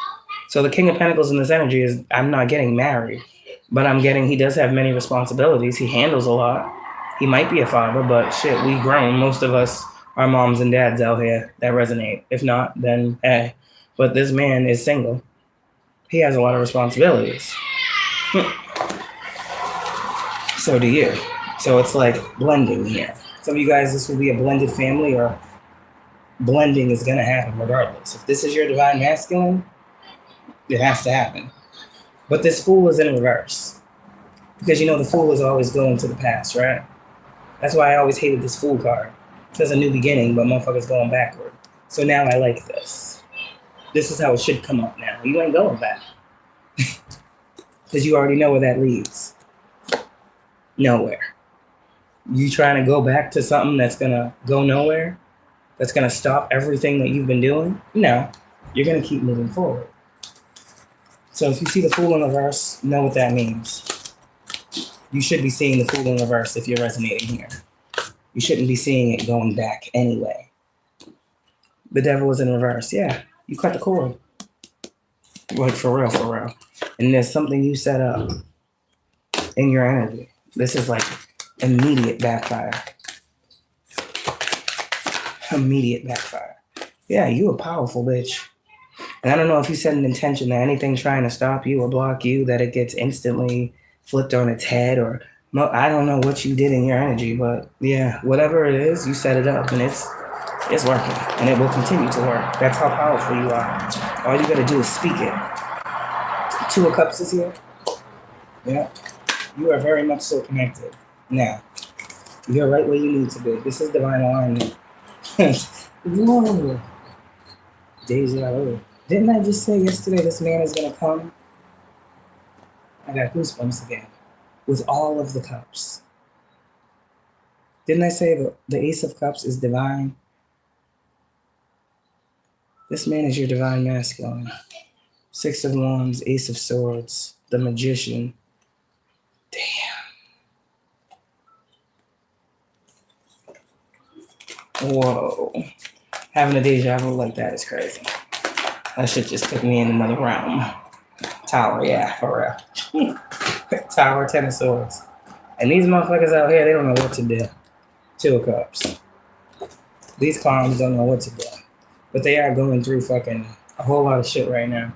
So the King of Pentacles in this energy is, I'm not getting married. But I'm getting he does have many responsibilities. He handles a lot. He might be a father, but shit, we grown. Most of us are moms and dads out here that resonate. If not, then hey. But this man is single. He has a lot of responsibilities. So do you. So it's like blending here. Some of you guys, this will be a blended family, or blending is going to happen regardless. If this is your divine masculine, it has to happen. But this fool is in reverse. Because you know the fool is always going to the past, right? That's why I always hated this fool card. It says a new beginning, but motherfuckers going backward. So now I like this. This is how it should come up now. You ain't going back. Because you already know where that leads. Nowhere. You trying to go back to something that's going to go nowhere? That's going to stop everything that you've been doing? No. You're going to keep moving forward. So if you see the fool in reverse, know what that means. You should be seeing the fool in reverse if you're resonating here. You shouldn't be seeing it going back anyway. The devil is in reverse. Yeah, you cut the cord. Like for real, for real. And there's something you set up in your energy. This is like immediate backfire. Immediate backfire. Yeah, you a powerful bitch. And I don't know if you set an intention that anything trying to stop you or block you, that it gets instantly flipped on its head, or I don't know what you did in your energy, but yeah, whatever it is, you set it up and it's working and it will continue to work. That's how powerful you are. All you got to do is speak it. Two of Cups is here. Yeah. You are very much so connected. Now, you're right where you need to be. This is divine alignment. Whoa. Deja vu. Didn't I just say yesterday this man is going to come? I got goosebumps again. With all of the cups. Didn't I say the Ace of Cups is divine? This man is your divine masculine. Six of Wands, Ace of Swords, the Magician. Damn. Whoa. Having a deja vu like that is crazy. That shit just took me in another realm. Tower, yeah, for real. Tower, Ten of Swords. And these motherfuckers out here, they don't know what to do. Two of Cups. These clowns don't know what to do. But they are going through fucking a whole lot of shit right now.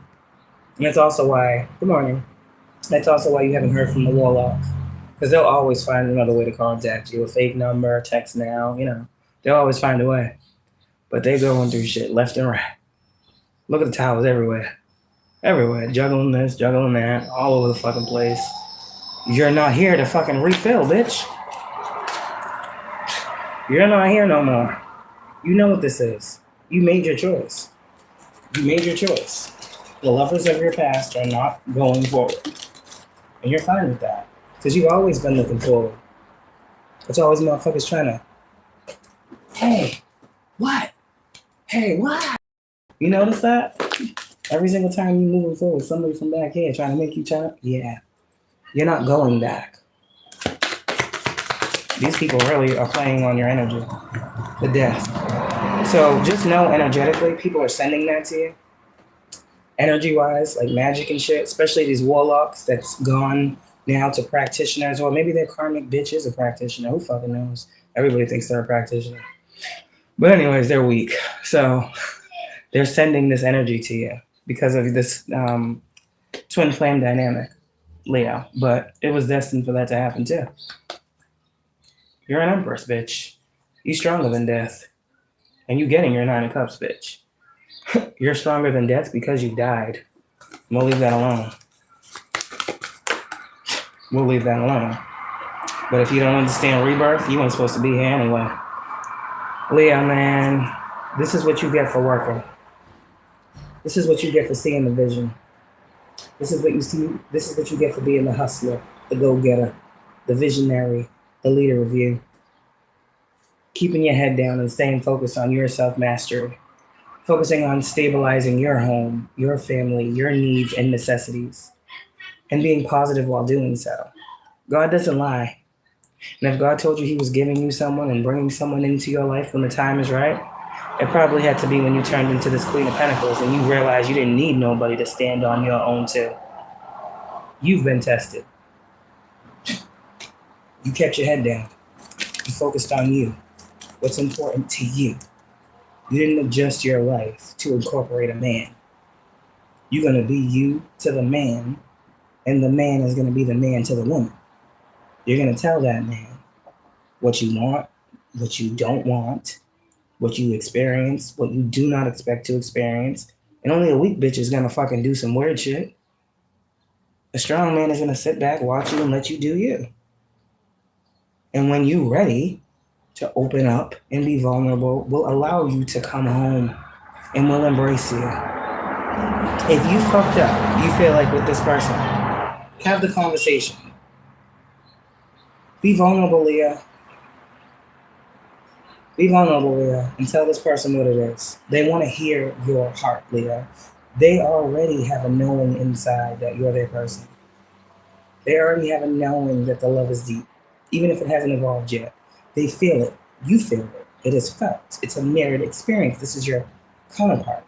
And that's also why, good morning. That's also why you haven't heard from the Warlock. Because they'll always find another way to contact you. A fake number, text now, you know. They'll always find a way. But they're going through shit left and right. Look at the towers everywhere. Everywhere. Juggling this, juggling that, all over the fucking place. You're not here to fucking refill, bitch. You're not here no more. You know what this is. You made your choice. You made your choice. The lovers of your past are not going forward. And you're fine with that. Because you've always been looking forward. It's always motherfuckers trying to, hey, what? Hey, what? You notice that? Every single time you're moving forward, somebody from back here trying to make you turn up. Yeah. You're not going back. These people really are playing on your energy. The death. So just know energetically, people are sending that to you. Energy-wise, like magic and shit, especially these warlocks that's gone now to practitioners, or maybe their karmic bitch is a practitioner. Who fucking knows? Everybody thinks they're a practitioner. But anyways, they're weak. So they're sending this energy to you because of this twin flame dynamic, Leo. But it was destined for that to happen too. You're an empress, bitch. You stronger than death. And you getting your 9 of Cups, bitch. You're stronger than death because you died. We'll leave that alone. We'll leave that alone. But if you don't understand rebirth, you weren't supposed to be here anyway. Leo, man, this is what you get for working. This is what you get for seeing the vision. This is what you see. This is what you get for being the hustler, the go-getter, the visionary, the leader of you. Keeping your head down and staying focused on your self-mastery. Focusing on stabilizing your home, your family, your needs and necessities. And being positive while doing so. God doesn't lie. And if God told you he was giving you someone and bringing someone into your life when the time is right, it probably had to be when you turned into this Queen of Pentacles and you realized you didn't need nobody to stand on your own too. You've been tested. You kept your head down. You focused on you. What's important to you. You didn't adjust your life to incorporate a man. You're going to be you to the man, and the man is going to be the man to the woman. You're going to tell that man what you want, what you don't want, what you experience, what you do not expect to experience. And only a weak bitch is going to fucking do some weird shit. A strong man is going to sit back, watch you, and let you do you. And when you're ready to open up and be vulnerable, will allow you to come home and will embrace you. If you fucked up, you feel like with this person, have the conversation. Be vulnerable, Leah. Be vulnerable, Leah, and tell this person what it is. They want to hear your heart, Leah. They already have a knowing inside that you're their person. They already have a knowing that the love is deep, even if it hasn't evolved yet. They feel it. You feel it. It is felt. It's a mirrored experience. This is your counterpart.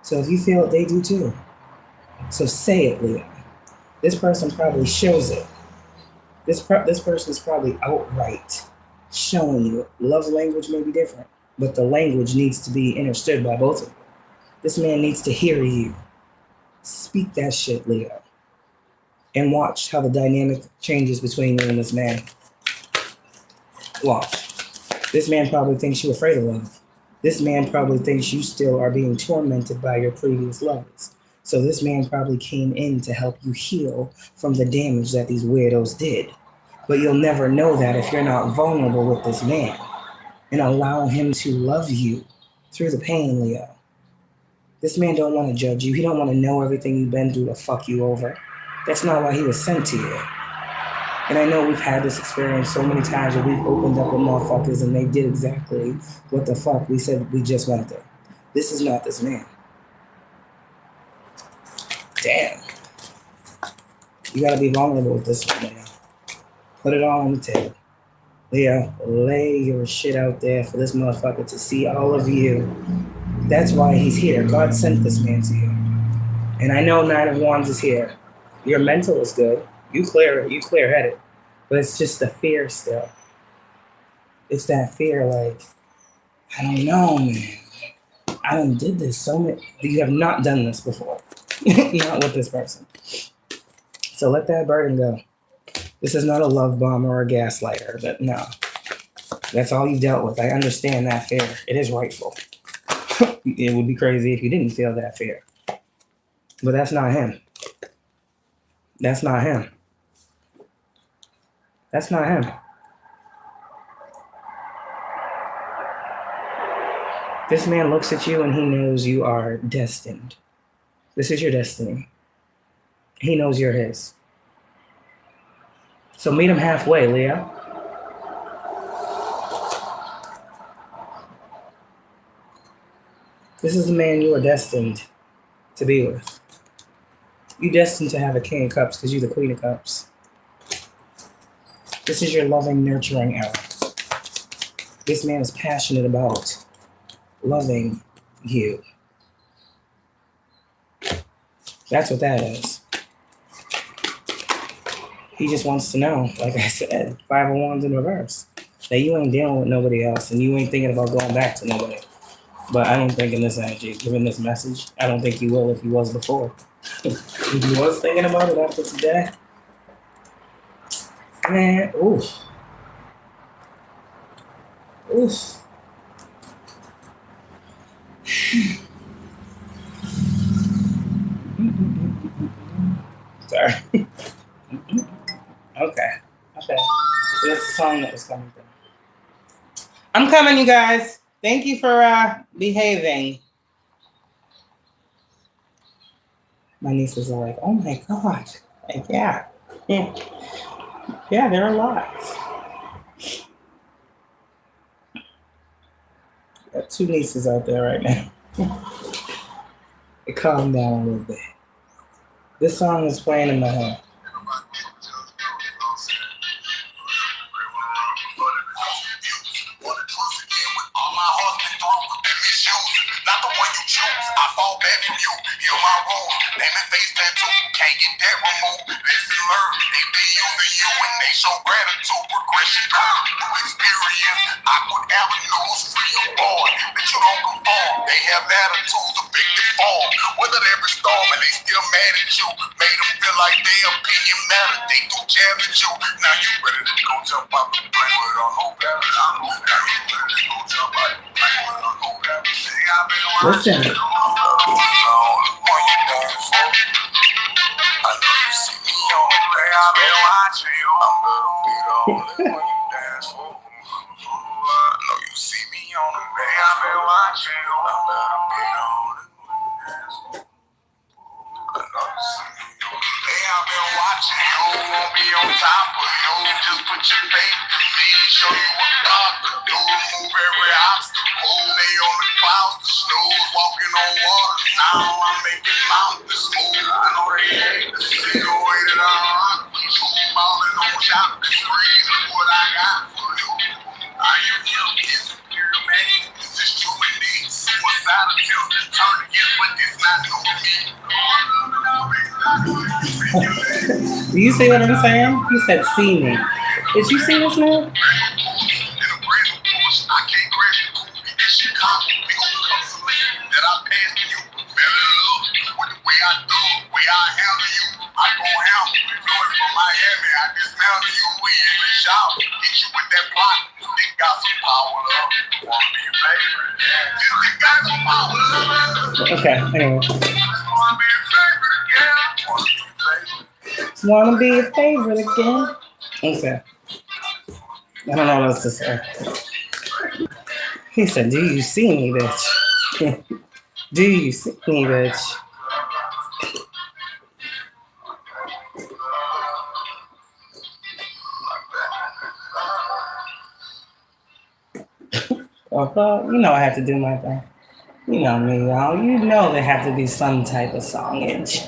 So if you feel it, they do too. So say it, Leah. This person probably shows it. This person is probably outright showing you. Love language may be different, but the language needs to be understood by both of you. This man needs to hear you. Speak that shit, Leah. And watch how the dynamic changes between you and this man. Watch. This man probably thinks you're afraid of love. This man probably thinks you still are being tormented by your previous lovers. So this man probably came in to help you heal from the damage that these weirdos did. But you'll never know that if you're not vulnerable with this man and allow him to love you through the pain, Leo. This man don't want to judge you. He don't want to know everything you've been through to fuck you over. That's not why he was sent to you. And I know we've had this experience so many times where we've opened up with motherfuckers and they did exactly what the fuck we said we just went through. This is not this man. Damn. You gotta be vulnerable with this one, Leo. Put it all on the table. Leo, lay your shit out there for this motherfucker to see all of you. That's why he's here. God sent this man to you. And I know Nine of Wands is here. Your mental is good. You clear-headed. But it's just the fear still. It's that fear like, I don't know, man. I done did this so much. You have not done this before. Not with this person. So let that burden go. This is not a love bomb or a gaslighter. No. That's all you dealt with. I understand that fear. It is rightful. It would be crazy if you didn't feel that fear. But that's not him. That's not him. That's not him. This man looks at you and he knows you are destined. This is your destiny. He knows you're his. So meet him halfway, Leo. This is the man you are destined to be with. You're destined to have a King of Cups because you're the Queen of Cups. This is your loving, nurturing era. This man is passionate about loving you. That's what that is. He just wants to know, like I said, 5 of Wands in reverse, that you ain't dealing with nobody else and you ain't thinking about going back to nobody. But I don't think in this energy, given this message, I don't think you will if you was before. If you was thinking about it after today, man, oof. Oof. Sorry. Okay. So that's the song that was coming through. I'm coming, you guys. Thank you for behaving. My nieces are like, oh my God. Like, yeah. Yeah, there are lots. Got 2 nieces out there right now. Calm down a little bit. This song is playing in my head. to you and they show gratitude, progression. You experience awkward avenues for your boy, that you don't conform. They have attitudes, effective form. Whether every storm and they still mad at you, made them feel like their opinion matter. They do jab at you. Now you ready to go jump out the plane with a whole battle. Now you ready to go jump out the plane with a whole battle. Listen. I know you see me on the play, I've been watching you. I'm gonna be the only one you dance for. I know you see me on the play, I've been watching you. I'm gonna be the only one you dance for. I know you see me on the play, I've been watching you. Won't be on top of you. Just put your faith in me, show you what God can do. Move every obstacle, lay on the clouds to snooze. Walking on water, now I'm making mountains smooth. I know they hate to see the way that I rock with you. Falling on shopping sprees, look what I got for you. I am him, insecure man. This is true indeed. Suicide attempts to turn against, but this not new to me. Do you see what I'm saying? He said, see me. Did you see this, man? Okay, anyway. Wanna be a favorite again? Okay. I don't know what else to say. He said, do you see me, bitch? Do you see me, bitch? Well, you know I have to do my thing. You know me, y'all. You know there have to be some type of songage.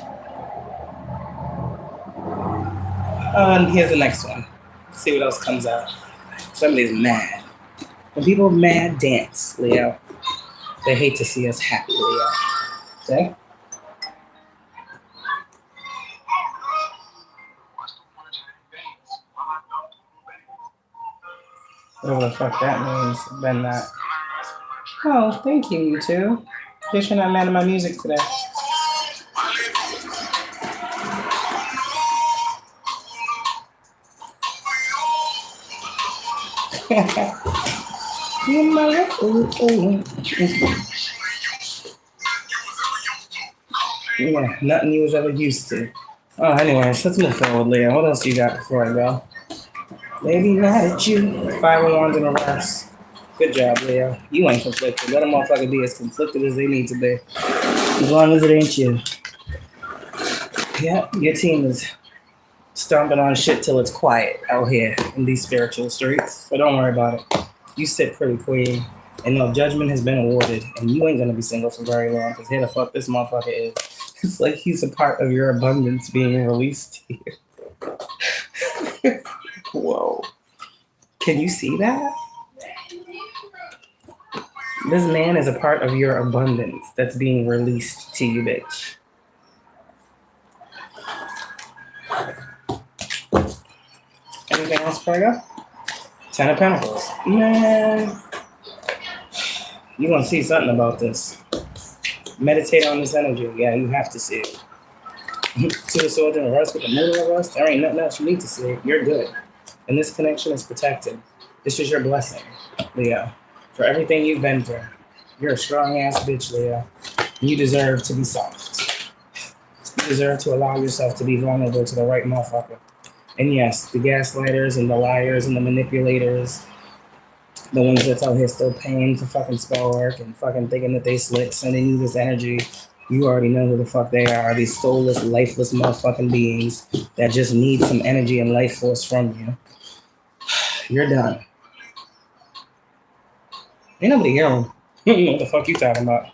And here's the next one. Let's see what else comes out. Somebody's mad. When people mad, dance, Leo. They hate to see us happy, Leo. Okay? Whatever the fuck that means, then that. Oh, thank you, you two. Guess you're not mad at my music today. Yeah, nothing you was ever used to. Oh, anyways, let's move forward, Leo. What else you got before I go? Maybe not at you. 5 wands in reverse. Good job, Leo. You ain't conflicted. Let a motherfucker be as conflicted as they need to be. As long as it ain't you. Yeah, your team is stomping on shit till it's quiet out here in these spiritual streets. So don't worry about it. You sit pretty, queen. And no judgment has been awarded. And you ain't gonna be single for very long. Because here the fuck this motherfucker is. It's like he's a part of your abundance being released here. Whoa. Can you see that? This man is a part of your abundance that's being released to you, bitch. Anything else, Prego? 10 of Pentacles. Man. You're going to see something about this. Meditate on this energy. Yeah, you have to see it. 2 of Swords in reverse with the moon in reverse. There ain't nothing else you need to see. You're good. And this connection is protected. This is your blessing, Leo. For everything you've been through. You're a strong ass bitch, Leo. You deserve to be soft. You deserve to allow yourself to be vulnerable to the right motherfucker. And yes, the gaslighters and the liars and the manipulators, the ones that's out here still paying for fucking spell work and fucking thinking that they slick, sending you this energy, you already know who the fuck they are. These soulless, lifeless motherfucking beings that just need some energy and life force from you. You're done. Ain't nobody here. What the fuck you talking about?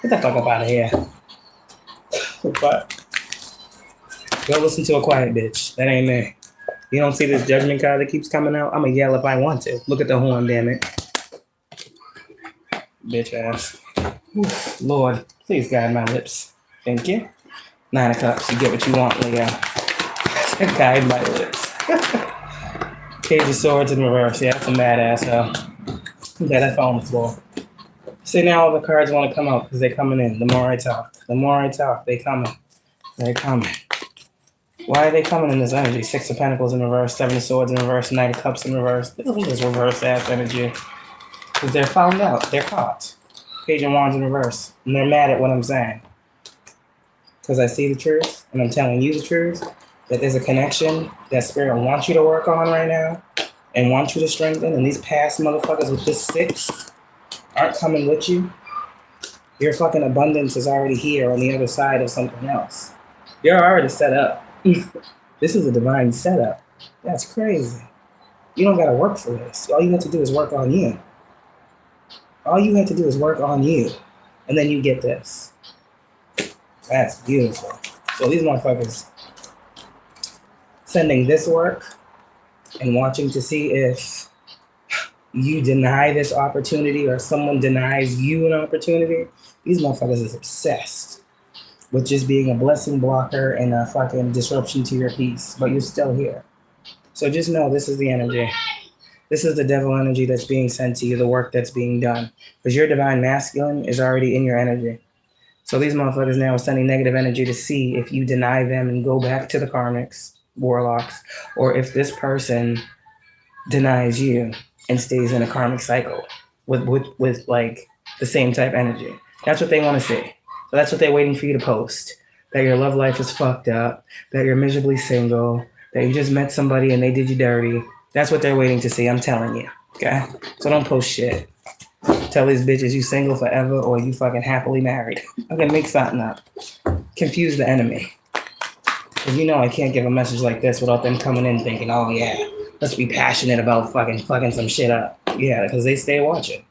Get the fuck up out of here. What? Go listen to a quiet bitch. That ain't me. You don't see this judgment card that keeps coming out? I'm gonna yell if I want to. Look at the horn, damn it. Bitch ass. Oof, Lord, please guide my lips. Thank you. 9 of Cups. You get what you want, Leo. Guide my lips. Page of Swords in reverse. Yeah, that's a mad ass, though. Yeah, that fell on the floor. See, now all the cards want to come out because they're coming in. The more I talk, they coming. They're coming. Why are they coming in this energy? Six of Pentacles in reverse, Seven of Swords in reverse, Knight of Cups in reverse. This is reverse ass energy. Because they're found out. They're caught. Page of Wands in reverse. And they're mad at what I'm saying. Because I see the truth, and I'm telling you the truth, that there's a connection that Spirit wants you to work on right now, and wants you to strengthen, and these past motherfuckers with this six aren't coming with you. Your fucking abundance is already here on the other side of something else. You're already set up. This is a divine setup. That's crazy. You don't gotta work for this. All you have to do is work on you. All you have to do is work on you, and then you get this. That's beautiful. So these motherfuckers sending this work and watching to see if you deny this opportunity or someone denies you an opportunity. These motherfuckers is obsessed with just being a blessing blocker and a fucking disruption to your peace, but you're still here. So just know this is the energy. This is the devil energy that's being sent to you, the work that's being done. Because your divine masculine is already in your energy. So these motherfuckers now are sending negative energy to see if you deny them and go back to the karmics, warlocks, or if this person denies you and stays in a karmic cycle with like the same type energy. That's what they want to see. So that's what they're waiting for you to post. That your love life is fucked up, that you're miserably single, that you just met somebody and they did you dirty. That's what they're waiting to see, I'm telling you. Okay? So don't post shit. Tell these bitches you single forever or you fucking happily married. Okay, make something up. Confuse the enemy. Because you know I can't give a message like this without them coming in thinking, oh yeah, let's be passionate about fucking some shit up. Yeah, because they stay watching.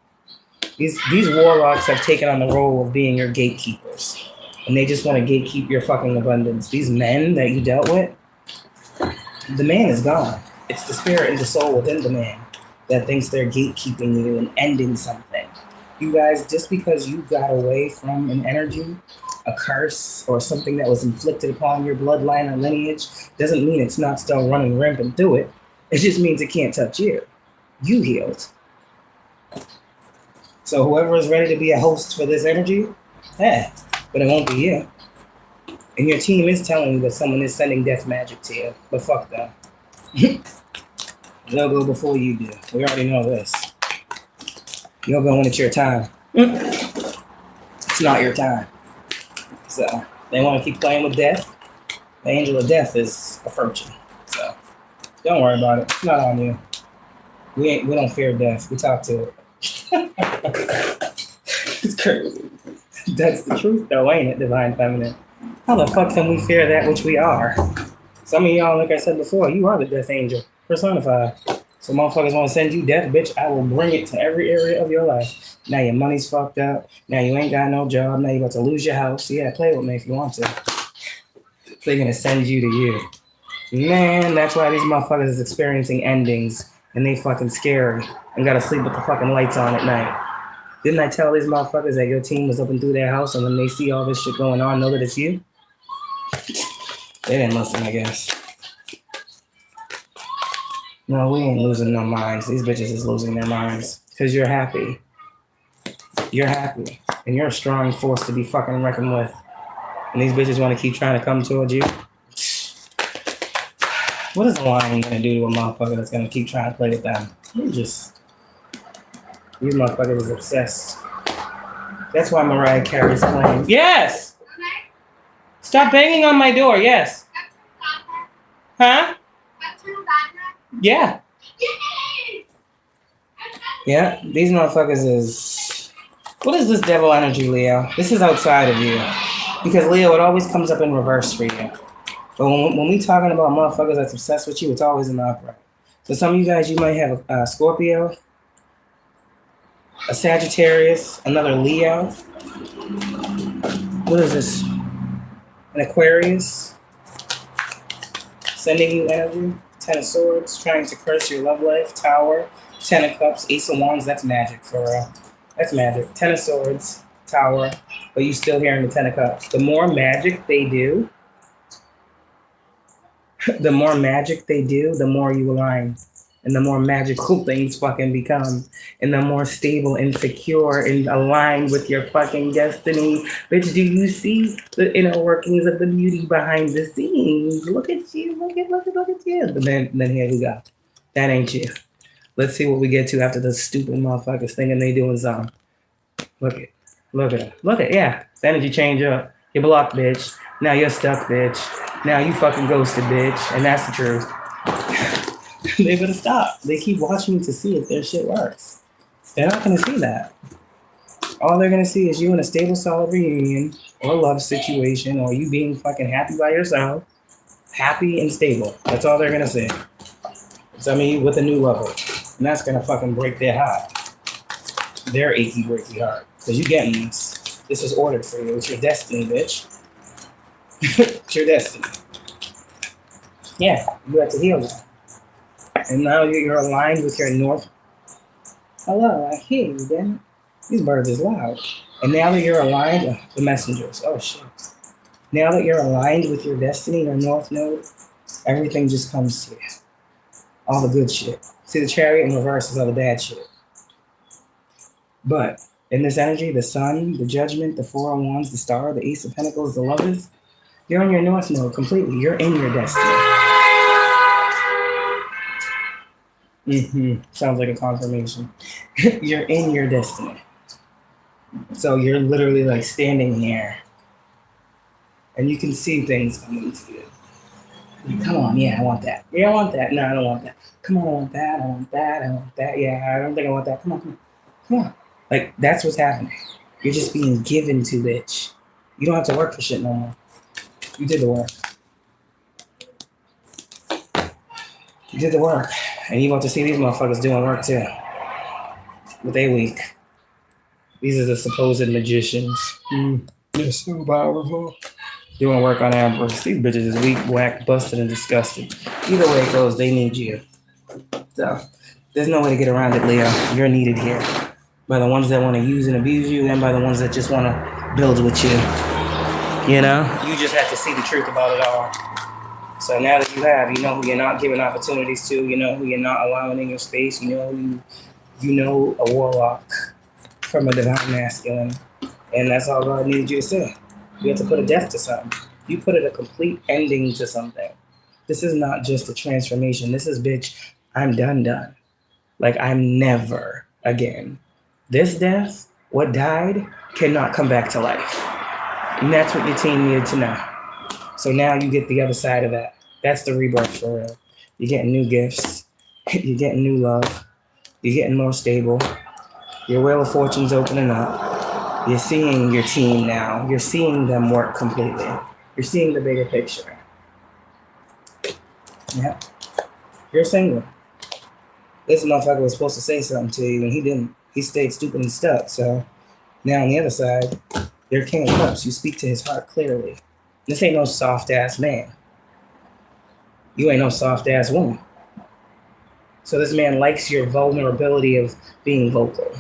These warlocks have taken on the role of being your gatekeepers. And they just want to gatekeep your fucking abundance. These men that you dealt with, the man is gone. It's the spirit and the soul within the man that thinks they're gatekeeping you and ending something. You guys, just because you got away from an energy, a curse, or something that was inflicted upon your bloodline or lineage, doesn't mean it's not still running rampant through it. It just means it can't touch you. You healed. So whoever is ready to be a host for this energy, yeah, but it won't be you. And your team is telling you that someone is sending death magic to you, but fuck them. They'll go before you do. We already know this. You'll go when it's your time. It's not your time. So they want to keep playing with death. The angel of death is approaching. So don't worry about it. It's not on you. We don't fear death. We talk to it. It's crazy. That's the truth though, ain't it, divine feminine? How the fuck can we fear that which we are? Some of y'all, like I said before, you are the death angel personified. So motherfuckers want to send you death, bitch. I will bring it to every area of your life. Now your money's fucked up. Now you ain't got no job. Now you about to lose your house. Yeah, play with me if you want to. They're gonna send you to you. Man, that's why these motherfuckers is experiencing endings and they fucking scary and gotta sleep with the fucking lights on at night. Didn't I tell these motherfuckers that your team was up and through their house and when they see all this shit going on, know that it's you? They didn't listen, I guess. No, we ain't losing no minds. These bitches is losing their minds. Because you're happy. You're happy. And you're a strong force to be fucking reckoned with. And these bitches want to keep trying to come towards you. What is a lion going to do to a motherfucker that's going to keep trying to play with them? These motherfuckers is obsessed. That's why Mariah Carey's playing. Yes! Stop banging on my door, yes. Huh? Yeah. Yeah, these motherfuckers is... What is this devil energy, Leo? This is outside of you. Because, Leo, it always comes up in reverse for you. But when we talking about motherfuckers that's obsessed with you, it's always in the upright. So some of you guys, you might have a Scorpio, a Sagittarius, another Leo. What is this? An Aquarius. Sending you energy. Ten of Swords, trying to curse your love life. Tower. Ten of Cups, Ace of Wands. That's magic for real. That's magic. Ten of Swords, Tower. But you still hearing the Ten of Cups. The more magic they do, The more magic they do, the more you align. And the more magical things fucking become. And the more stable and secure and aligned with your fucking destiny. Bitch, do you see the inner workings of the beauty behind the scenes? Look at you, look at you. But then here we go. That ain't you. Let's see what we get to after the stupid motherfuckers thinking they doing something. Look at, look at, yeah. The energy change up. You blocked, bitch. Now you're stuck, bitch. Now you fucking ghosted, bitch. And that's the truth. They better stop. They keep watching to see if their shit works. They're not gonna see that. All they're gonna see is you in a stable, solid reunion or love situation, or you being fucking happy by yourself, happy and stable. That's all they're gonna see. It's me with a new lover, and that's gonna fucking break their heart, their achy, breaky heart. Cause you getting this. This is ordered for you. It's your destiny, bitch. It's your destiny. Yeah, you have to heal that. And now you're aligned with your north. Hello, I hear you, damn it. These birds is loud. And now that you're aligned, the messengers. Oh shit. Now that you're aligned with your destiny, your north node, everything just comes to you. All the good shit. See, the chariot in reverse is all the bad shit. But in this energy, the sun, the judgment, the four of wands, the star, the ace of pentacles, the lovers, you're in your north node completely. You're in your destiny. Sounds like a confirmation. You're in your destiny. So you're literally like standing here and you can see things coming to you. Like, come on, yeah, I want that. Yeah, I want that. No, I don't want that. Come on, I want that. I want that. I want that. Yeah, I don't think I want that. Come on. Come on. Like, that's what's happening. You're just being given to, bitch. You don't have to work for shit no more. You did the work. You did the work. And you want to see these motherfuckers doing work too. But they weak. These are the supposed magicians. They're so powerful. Doing work on Empress. These bitches is weak, whack, busted, and disgusted. Either way it goes, they need you. So, there's no way to get around it, Leo. You're needed here. By the ones that want to use and abuse you, and by the ones that just want to build with you. You know? You just have to see the truth about it all. So now that you have, you know who you're not giving opportunities to, you know who you're not allowing in your space, you know a warlock from a divine masculine. And that's all God needs you to say. You have to put a death to something. You put it a complete ending to something. This is not just a transformation. This is, bitch, I'm done. Like, I'm never again. This death, what died, cannot come back to life. And that's what your team needed to know. So now you get the other side of that. That's the rebirth for real. You're getting new gifts. You're getting new love. You're getting more stable. Your wheel of fortune's opening up. You're seeing your team now. You're seeing them work completely. You're seeing the bigger picture. Yeah. You're single. This motherfucker was supposed to say something to you and he didn't. He stayed stupid and stuck. So now on the other side, you're King of Cups. You speak to his heart clearly. This ain't no soft ass man. You ain't no soft ass woman. So this man likes your vulnerability of being vocal.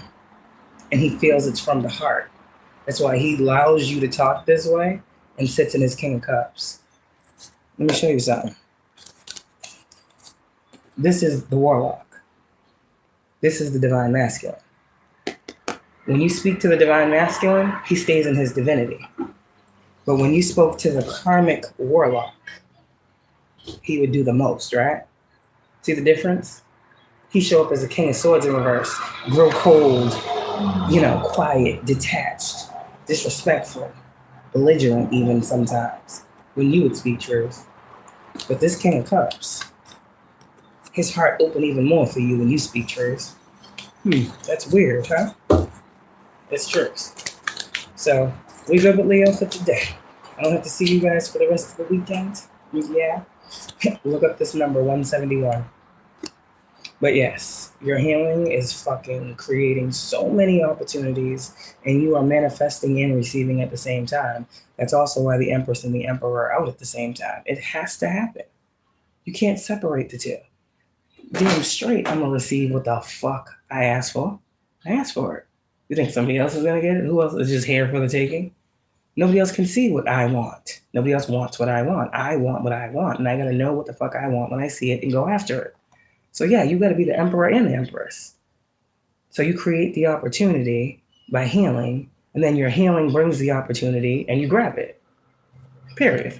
And he feels it's from the heart. That's why he allows you to talk this way and sits in his King of Cups. Let me show you something. This is the warlock. This is the divine masculine. When you speak to the divine masculine, he stays in his divinity. But when you spoke to the karmic warlock, he would do the most, right? See the difference? He show up as a King of Swords in reverse, grow cold, quiet, detached, disrespectful, belligerent even sometimes, when you would speak truth. But this King of Cups, his heart open even more for you when you speak truth. That's weird, huh? It's truth. So, we good with Leo for today. I don't have to see you guys for the rest of the weekend. Yeah. Look up this number, 171. But yes, your healing is fucking creating so many opportunities and you are manifesting and receiving at the same time. That's also why the Empress and the Emperor are out at the same time. It has to happen. You can't separate the two. Damn straight, I'm going to receive what the fuck I asked for. I asked for it. You think somebody else is going to get it? Who else is just here for the taking? Nobody else can see what I want. Nobody else wants what I want. I want what I want, and I gotta know what the fuck I want when I see it and go after it. So yeah, you gotta be the emperor and the empress. So you create the opportunity by healing, and then your healing brings the opportunity, and you grab it. Period.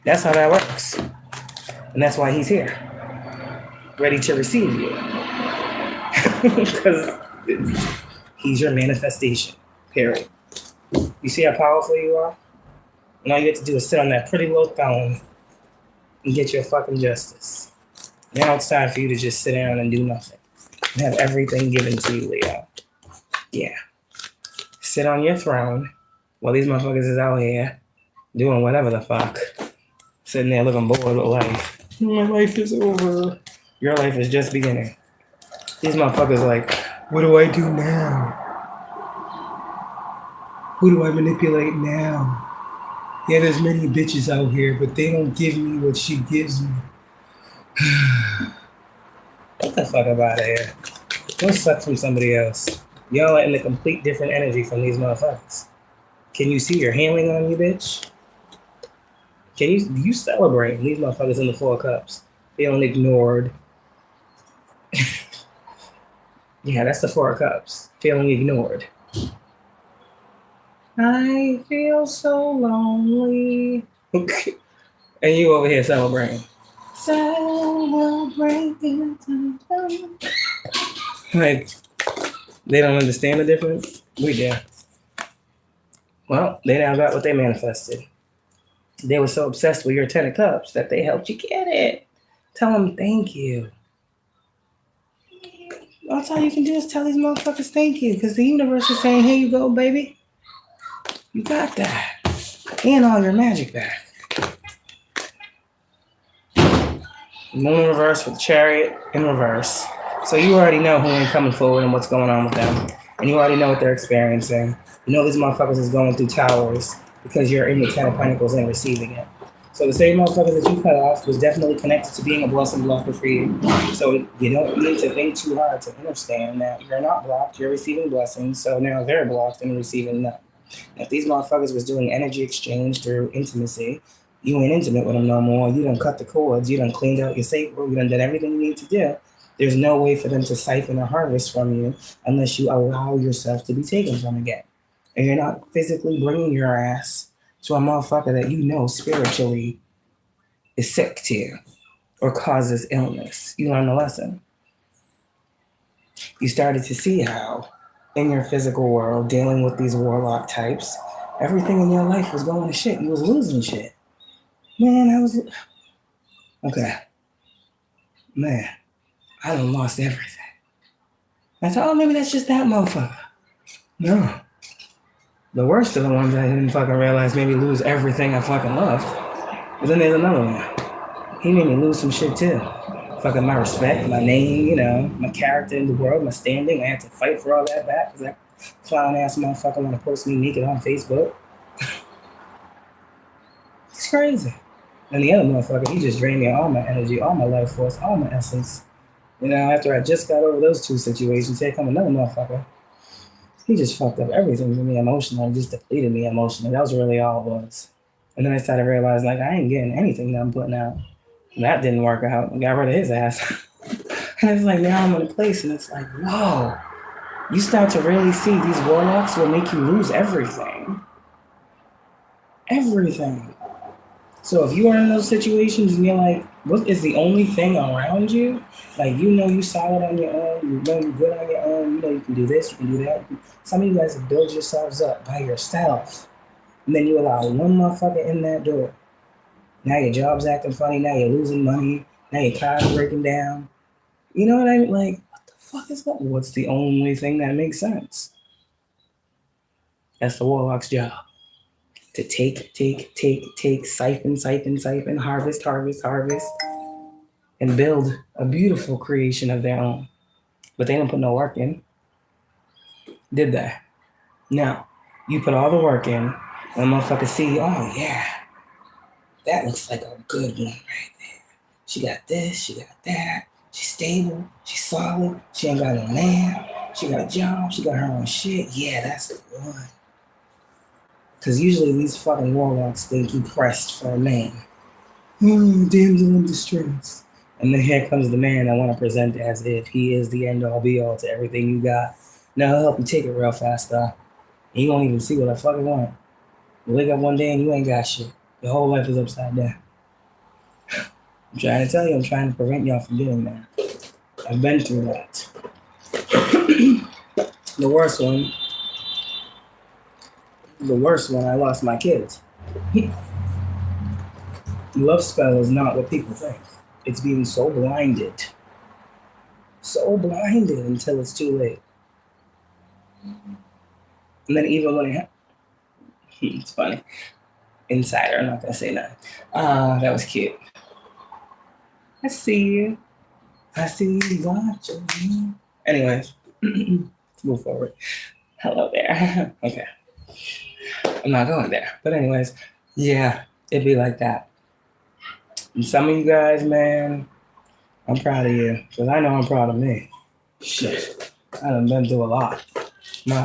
That's how that works. And that's why he's here, ready to receive you. Because he's your manifestation. Period. You see how powerful you are? And all you get to do is sit on that pretty little throne and get your fucking justice. Now it's time for you to just sit down and do nothing. And have everything given to you, Leo. Yeah. Sit on your throne while these motherfuckers is out here doing whatever the fuck. Sitting there looking bored with life. My life is over. Your life is just beginning. These motherfuckers like, what do I do now? Who do I manipulate now? Yeah, there's many bitches out here, but they don't give me what she gives me. Get the fuck up out of here. Go suck from somebody else. Y'all are in a complete different energy from these motherfuckers. Can you see your healing on you, bitch? Can you celebrate these motherfuckers in the 4 cups? Feeling ignored. Yeah, that's the 4 cups. Feeling ignored. I feel so lonely. Okay. And you over here celebrating. Celebrating. Like, they don't understand the difference? We do. Well, they now got what they manifested. They were so obsessed with your 10 of cups that they helped you get it. Tell them thank you. That's all you can do is tell these motherfuckers thank you, because the universe is saying, here you go, baby. You got that. And all your magic back. Moon in reverse with Chariot in reverse. So you already know who ain't coming forward and what's going on with them. And you already know what they're experiencing. You know these motherfuckers is going through towers because you're in the 10 of Pentacles and receiving it. So the same motherfucker that you cut off was definitely connected to being a blessing blocker for you. So you don't need to think too hard to understand that you're not blocked, you're receiving blessings. So now they're blocked and receiving none. If these motherfuckers was doing energy exchange through intimacy, you ain't intimate with them no more. You done cut the cords. You done cleaned out your sacral. You done did everything you need to do. There's no way for them to siphon or harvest from you unless you allow yourself to be taken from again. And you're not physically bringing your ass to a motherfucker that you know spiritually is sick to you or causes illness. You learn the lesson. You started to see how in your physical world, dealing with these warlock types, everything in your life was going to shit. You was losing shit. Man, okay. Man, I done lost everything. I thought, oh, maybe that's just that motherfucker. No. The worst of the ones I didn't fucking realize made me lose everything I fucking loved. But then there's another one. He made me lose some shit too. Fucking my respect, my name, you know, my character in the world, my standing. I had to fight for all that back because that clown ass motherfucker want to post me naked on Facebook. It's crazy. And the other motherfucker, he just drained me all my energy, all my life force, all my essence. You know, after I just got over those 2 situations, here come another motherfucker. He just fucked up everything for me emotionally, just depleted me emotionally. That was really all it was. And then I started realizing, like, I ain't getting anything that I'm putting out. And that didn't work out. I got rid of his ass. And it's like, now I'm in a place, and it's like, whoa. You start to really see these warlocks will make you lose everything. Everything. So if you are in those situations and you're like, what is the only thing around you? Like, you know you solid on your own, you know you're good on your own, you know you can do this, you can do that. Some of you guys have built yourselves up by yourself. And then you allow one motherfucker in that door. Now your job's acting funny, now you're losing money, now your car's breaking down. You know what I mean? Like, what the fuck is that? What's the only thing that makes sense? That's the warlock's job. To take, siphon, harvest, and build a beautiful creation of their own. But they didn't put no work in, did they? No. You put all the work in, and motherfuckers see, oh yeah, that looks like a good one right there. She got this, she got that. She's stable, she's solid, she ain't got no man, she got a job, she got her own shit. Yeah, that's the one. Because usually these fucking warlocks think you pressed for a man. Oh, damsel in distress. And then here comes the man I want to present as if he is the end all be all to everything you got. Now he'll help you take it real fast though. And you won't even see what I fucking want. You wake up one day and you ain't got shit. Your whole life is upside down. I'm trying to tell you, I'm trying to prevent y'all from getting that. I've been through that. The worst one, I lost my kids. Love spell is not what people think. It's being so blinded. So blinded until it's too late. And then even when it happens, it's funny. Insider, I'm not going to say that. That was cute. I see you. I see you watching. Anyways, let's move forward. Hello there. Okay. I'm not going there. But anyways, yeah, it'd be like that. And some of you guys, man, I'm proud of you. Because I know I'm proud of me. Shit. I done been through a lot.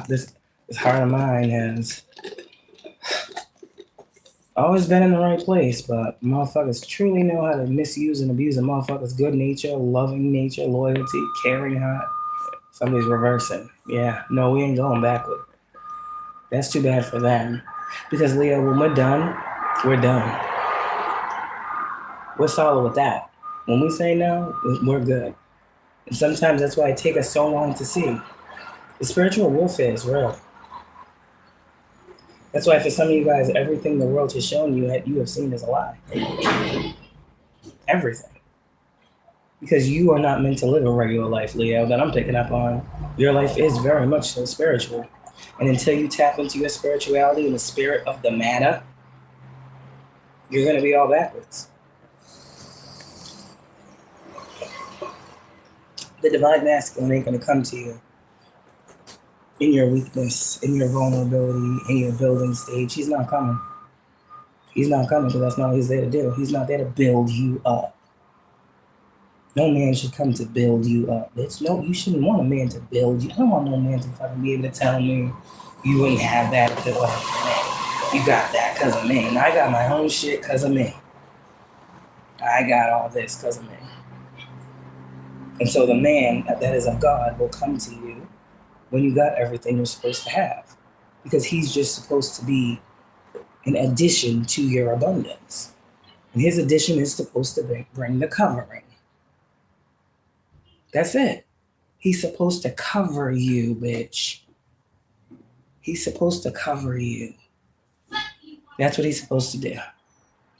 This heart of mine has always been in the right place, but motherfuckers truly know how to misuse and abuse a motherfucker's good nature, loving nature, loyalty, caring heart. Somebody's reversing. Yeah, no, we ain't going backward. That's too bad for them. Because, Leo, when we're done, we're done. We're solid with that. When we say no, we're good. And sometimes that's why it takes us so long to see. The spiritual warfare is real. That's why for some of you guys, everything the world has shown you that you have seen is a lie. Everything. Because you are not meant to live a regular life, Leo, that I'm picking up on. Your life is very much so spiritual. And until you tap into your spirituality and the spirit of the matter, you're going to be all backwards. The divine masculine ain't going to come to you in your weakness, in your vulnerability, in your building stage. He's not coming. He's not coming because that's not what he's there to do. He's not there to build you up. No man should come to build you up, bitch. No, you shouldn't want a man to build you. I don't want no man to fucking be able to tell me you wouldn't have that if it wasn't for me. You got that because of me. And I got my own shit because of me. I got all this because of me. And so the man that is of God will come to you when you got everything you're supposed to have. Because he's just supposed to be an addition to your abundance. And his addition is supposed to bring the covering. That's it. He's supposed to cover you, bitch. He's supposed to cover you. That's what he's supposed to do.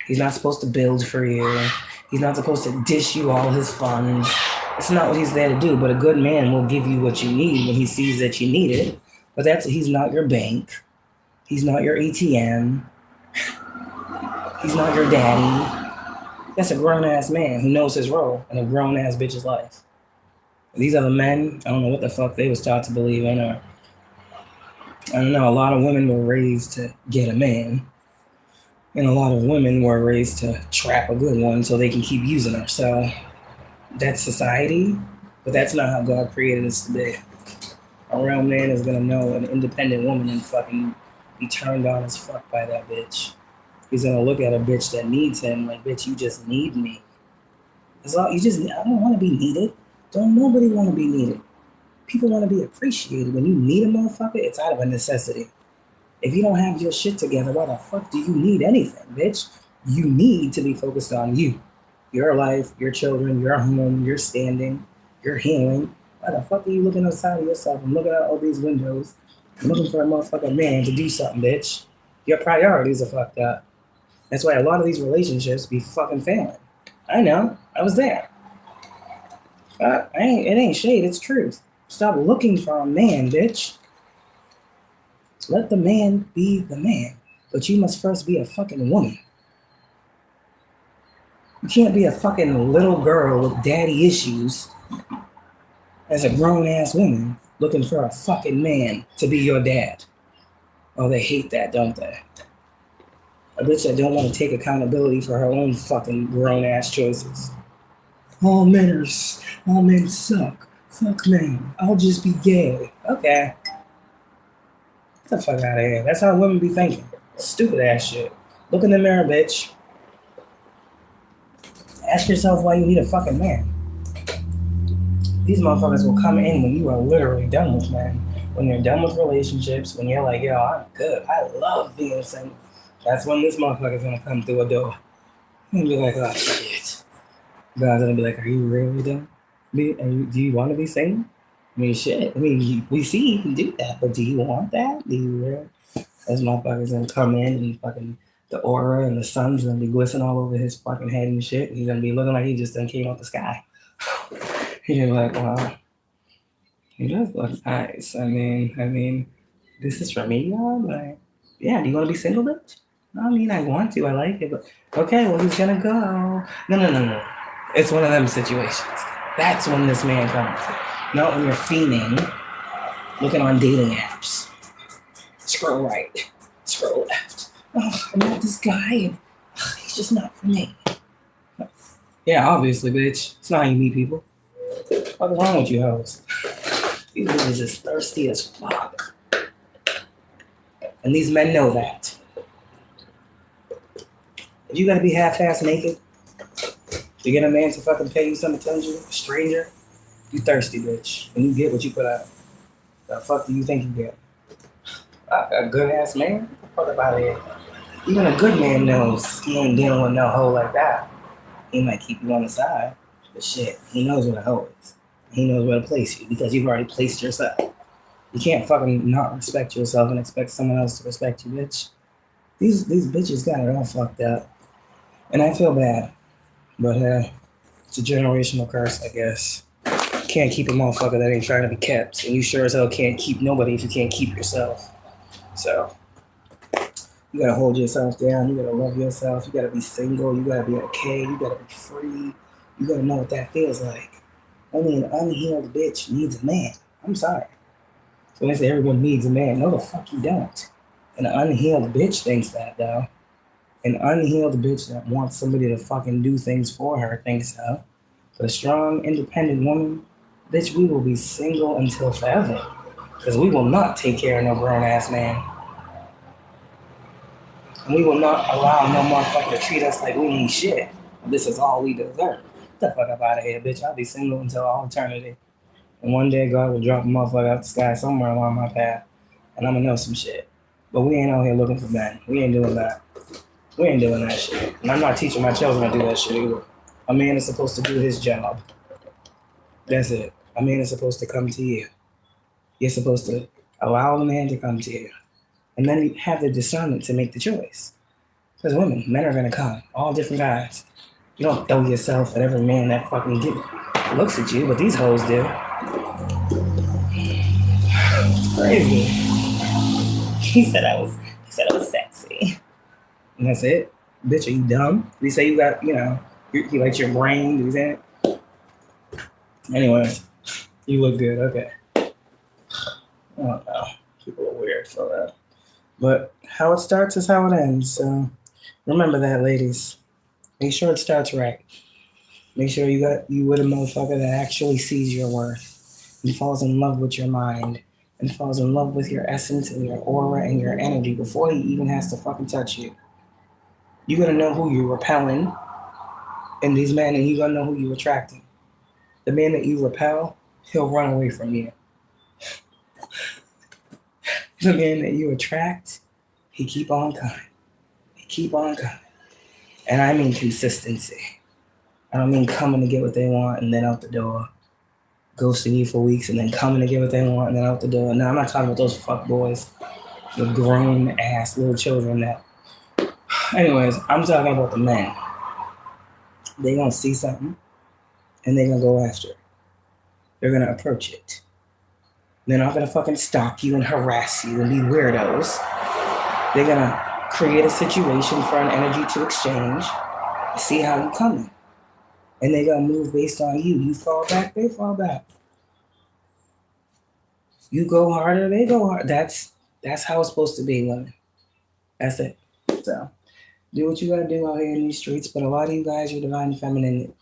He's not supposed to build for you. He's not supposed to dish you all his funds. It's not what he's there to do, but a good man will give you what you need when he sees that you need it. But he's not your bank. He's not your ATM. He's not your daddy. That's a grown-ass man who knows his role in a grown-ass bitch's life. These other men, I don't know what the fuck they was taught to believe in, or I don't know, a lot of women were raised to get a man, and a lot of women were raised to trap a good one so they can keep using her. So that's society, but that's not how God created us to be. A real man is gonna know an independent woman and fucking be turned on as fuck by that bitch. He's gonna look at a bitch that needs him like, bitch, you just need me. That's all. I don't want to be needed. Don't nobody want to be needed. People want to be appreciated. When you need a motherfucker, it's out of a necessity. If you don't have your shit together, why the fuck do you need anything, bitch? You need to be focused on you. Your life, your children, your home, your standing, your healing. Why the fuck are you looking outside of yourself and looking out all these windows and looking for a motherfucking man to do something, bitch? Your priorities are fucked up. That's why a lot of these relationships be fucking failing. I know. I was there. It ain't shade, it's truth. Stop looking for a man, bitch. Let the man be the man. But you must first be a fucking woman. You can't be a fucking little girl with daddy issues as a grown-ass woman looking for a fucking man to be your dad. Oh, they hate that, don't they? A bitch that don't want to take accountability for her own fucking grown-ass choices. All men suck. Fuck men. I'll just be gay. Okay. Get the fuck out of here. That's how women be thinking. Stupid ass shit. Look in the mirror, bitch. Ask yourself why you need a fucking man. These motherfuckers will come in when you are literally done with men. When you're done with relationships, when you're like, yo, I'm good. I love being single. That's when this motherfucker's gonna come through a door. And be like, oh shit. God's gonna be like, are you really done? Do you want to be single? I mean, shit. I mean, we see you can do that, but do you want that? Do you really? This motherfucker's gonna come in and fucking the aura and the sun's gonna be glistening all over his fucking head and shit. He's gonna be looking like he just done came out the sky. You're like, wow, he does look nice. I mean, this is for me, y'all. Like, yeah, do you want to be single, bitch? I mean, I want to. I like it, but okay, well, he's gonna go. No. It's one of them situations. That's when this man comes. Not when you're fiending, looking on dating apps. Scroll right, scroll left. Oh, I met this guy, and he's just not for me. Yeah, obviously, bitch. It's not how you meet people. What's wrong with you, hoes? These bitches is thirsty as fuck. And these men know that. If you gotta be half-ass naked to get a man to fucking pay you some attention, a stranger, you thirsty, bitch. And you get what you put out. The fuck do you think you get? A good-ass man? What the fuck about it? Even a good man knows he ain't dealing with no hoe like that. He might keep you on the side, but shit, he knows what a hoe is. He knows where to place you because you've already placed yourself. You can't fucking not respect yourself and expect someone else to respect you, bitch. These bitches got it all fucked up. And I feel bad. But it's a generational curse, I guess. You can't keep a motherfucker that ain't trying to be kept. And you sure as hell can't keep nobody if you can't keep yourself. So, you gotta hold yourself down. You gotta love yourself. You gotta be single. You gotta be okay. You gotta be free. You gotta know what that feels like. Only an unhealed bitch needs a man. I'm sorry. So when they say everyone needs a man, no the fuck you don't. An unhealed bitch thinks that, though. An unhealed bitch that wants somebody to fucking do things for her thinks so. But a strong, independent woman, bitch, we will be single until forever. Because we will not take care of no grown-ass man. And we will not allow no motherfucker to treat us like we ain't shit. This is all we deserve. Get the fuck up out of here, bitch. I'll be single until all eternity. And one day God will drop a motherfucker out the sky somewhere along my path. And I'm gonna know some shit. But we ain't out here looking for men. We ain't doing that. We ain't doing that shit. And I'm not teaching my children to do that shit either. A man is supposed to do his job. That's it. A man is supposed to come to you. You're supposed to allow the man to come to you. And then you have the discernment to make the choice. Because women, men are gonna come. All different guys. You don't throw yourself at every man that fucking looks at you, but these hoes do. It's crazy. He said I was sexy. And that's it? Bitch, are you dumb? Did he say you got, he likes your brain? Did he say it? Anyways, you look good, okay. I don't know. People are weird for that. But how it starts is how it ends. So remember that, ladies. Make sure it starts right. Make sure you with a motherfucker that actually sees your worth and falls in love with your mind and falls in love with your essence and your aura and your energy before he even has to fucking touch you. You're gonna know who you're repelling in these men, and you're gonna know who you're attracting. The man that you repel, he'll run away from you. The man that you attract, he keep on coming. He keep on coming. And I mean consistency. I don't mean coming to get what they want and then out the door. Ghosting you for weeks and then coming to get what they want and then out the door. No, I'm not talking about those fuck boys. The grown ass little children that. Anyways, I'm talking about the men. They gonna see something and they gonna go after it. They're gonna approach it. They're not gonna fucking stalk you and harass you and be weirdos. They're gonna create a situation for an energy to exchange, see how you coming. And they're gonna move based on you. You fall back, they fall back. You go harder, they go hard. That's how it's supposed to be, women. That's it. So do what you gotta do out here in these streets, but a lot of you guys, you're divine feminine.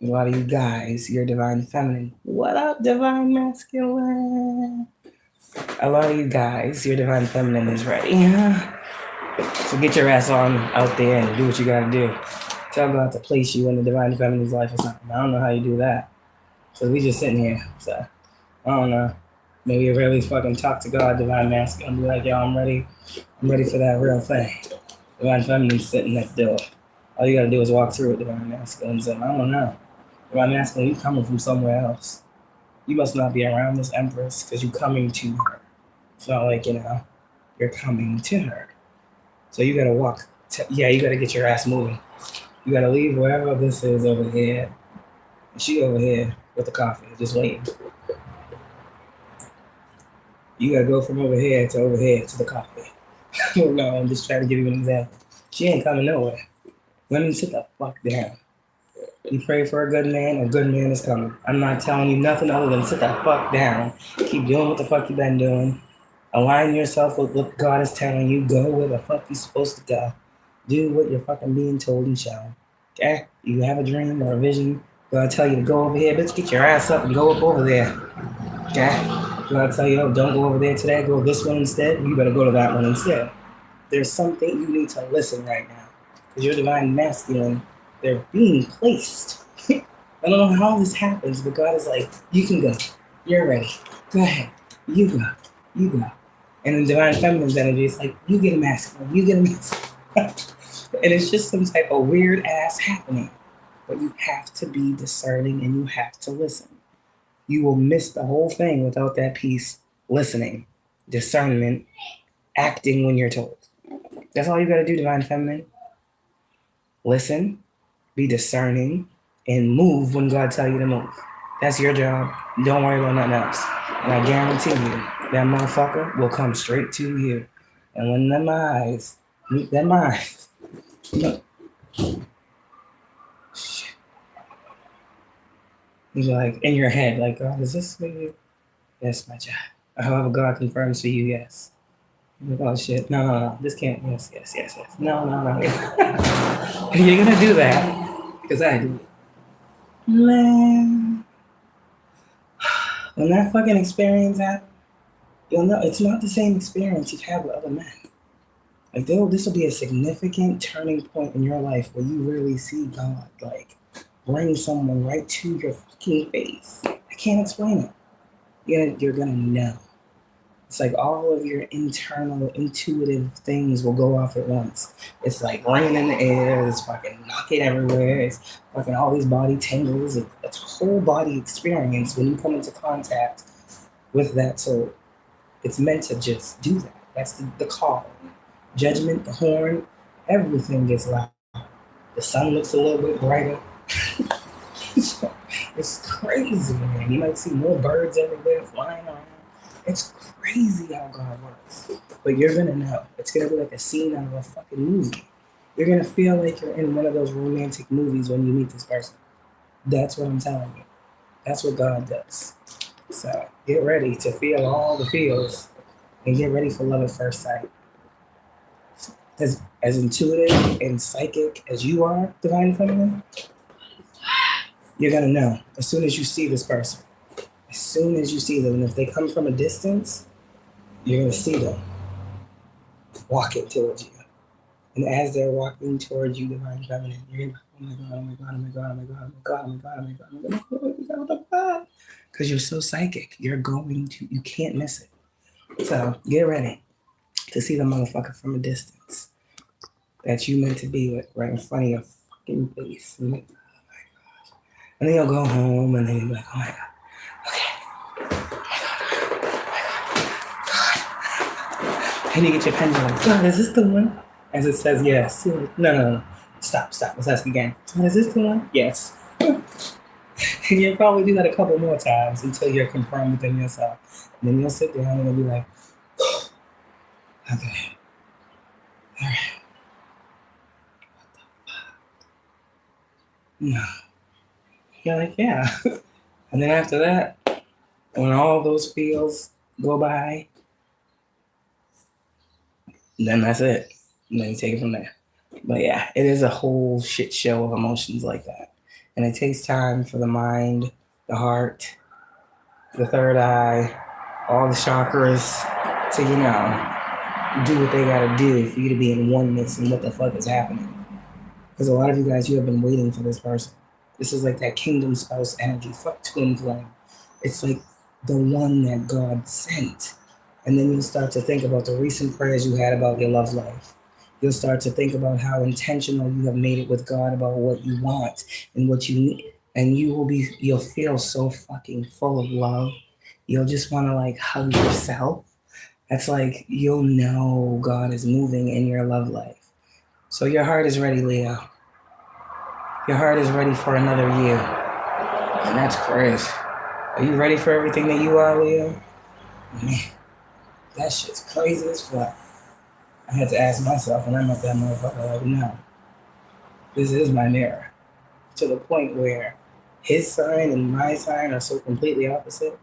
A lot of you guys, you're divine feminine. What up, divine masculine? A lot of you guys, your divine feminine is ready. So get your ass on out there and do what you gotta do. Tell God to place you in the divine feminine's life or something. I don't know how you do that. So we just sitting here. So I don't know. Maybe you really fucking talk to God, divine masculine, and be like, yo, I'm ready. I'm ready for that real thing. Divine feminine's sitting next door. All you gotta do is walk through it, divine masculine. So I don't know. Divine masculine, you coming from somewhere else. You must not be around this empress because you're coming to her. It's not like, you're coming to her. So you gotta walk. You gotta get your ass moving. You gotta leave wherever this is over here. And she over here with the coffee, just waiting. You gotta go from over here to the coffee. No, I'm just trying to give you an example. She ain't coming nowhere. Women, sit the fuck down. You pray for a good man is coming. I'm not telling you nothing other than sit the fuck down. Keep doing what the fuck you been doing. Align yourself with what God is telling you. Go where the fuck you supposed to go. Do what you're fucking being told and shown. Okay? You have a dream or a vision. God tell you to go over here, bitch, get your ass up and go up over there. Okay? God tell you, oh, don't go over there today, go this one instead. You better go to that one instead. There's something you need to listen right now. Because you're divine masculine. They're being placed. I don't know how this happens, but God is like, you can go. You're ready. Go ahead. You go. You go. And in divine feminine's energy, it's like, you get a masculine. You get a masculine. And it's just some type of weird ass happening. But you have to be discerning and you have to listen. You will miss the whole thing without that piece listening, discernment, acting when you're told. That's all you got to do, divine feminine. Listen, be discerning, and move when God tell you to move. That's your job. Don't worry about nothing else. And I guarantee you, that motherfucker will come straight to you. And when them eyes meet them eyes, shit. You're like in your head, like, God, is this for you? Yes, my child. However, God confirms for you, yes. You're like, oh shit, no, this can't. Yes. No. You're gonna do that because I do. Man, when that fucking experience happens, you'll know it's not the same experience you've had with other men. Like, this will be a significant turning point in your life where you really see God, like, bring someone right to your fucking face. I can't explain it. You're gonna know. It's like all of your internal, intuitive things will go off at once. It's like ringing in the air, it's fucking knocking everywhere, it's fucking all these body tingles. It's a whole body experience when you come into contact with that soul. It's meant to just do that. That's the call. Judgment, the horn, everything gets loud. The sun looks a little bit brighter. It's crazy, man. You might see more birds everywhere flying around. It's crazy how God works. But you're gonna know. It's gonna be like a scene out of a fucking movie. You're gonna feel like you're in one of those romantic movies when you meet this person. That's what I'm telling you. That's what God does. So get ready to feel all the feels and get ready for love at first sight. As intuitive and psychic as you are, divine feminine, you're gonna know as soon as you see this person. As soon as you see them, and if they come from a distance, you're gonna see them walking towards you. And as they're walking towards you, divine feminine, you're gonna be like, oh my God, what the fuck? Because you're so psychic. You can't miss it. So get ready to see the motherfucker from a distance that you meant to be with right in front of your fucking face. And then you'll go home and then you'll be like, oh my God. And you get your pen, you're like, God, is this the one? As it says, yes. No. Stop. Let's ask again. God, is this the one? Yes. And you'll probably do that a couple more times until you're confirmed within yourself. And then you'll sit down and you'll be like, okay. All right. What the fuck? No. You're like, yeah. And then after that, when all those feels go by, then that's it. And then you take it from there. But yeah, it is a whole shit show of emotions like that. And it takes time for the mind, the heart, the third eye, all the chakras to, do what they gotta do for you to be in oneness and what the fuck is happening. Because a lot of you guys, you have been waiting for this person. This is like that kingdom spouse energy, fuck twin flame. It's like the one that God sent. And then you'll start to think about the recent prayers you had about your love life. You'll start to think about how intentional you have made it with God about what you want and what you need. And you'll feel so fucking full of love. You'll just want to like hug yourself. That's like you'll know God is moving in your love life. So your heart is ready, Leo. Your heart is ready for another year. And that's crazy. Are you ready for everything that you are, Leo? Man, that shit's crazy as fuck. I had to ask myself when I met that motherfucker, like, no, this is my mirror. To the point where his sign and my sign are so completely opposite.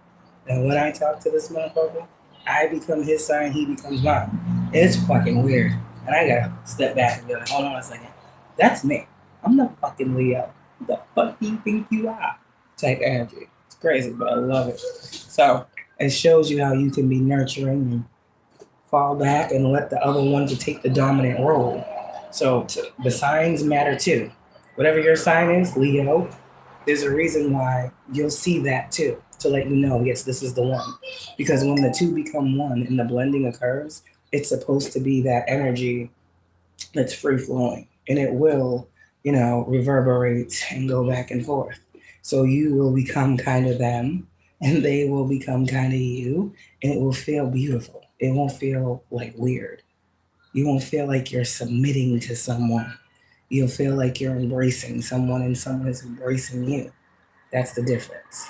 And when I talk to this motherfucker, I become his sign, he becomes mine. It's fucking weird. And I gotta step back and be like, hold on a second. That's me. I'm not fucking Leo. Who the fuck do you think you are? Type energy. It's crazy, but I love it. So it shows you how you can be nurturing and fall back and let the other one to take the dominant role. So the signs matter too. Whatever your sign is, Leo, there's a reason why you'll see that too, to let you know, yes, this is the one. Because when the two become one and the blending occurs, it's supposed to be that energy that's free flowing and it will, reverberate and go back and forth. So you will become kind of them and they will become kind of you and it will feel beautiful. It won't feel like weird. You won't feel like you're submitting to someone. You'll feel like you're embracing someone and someone is embracing you. That's the difference.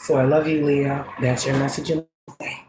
So I love you, Leo. That's your message in life.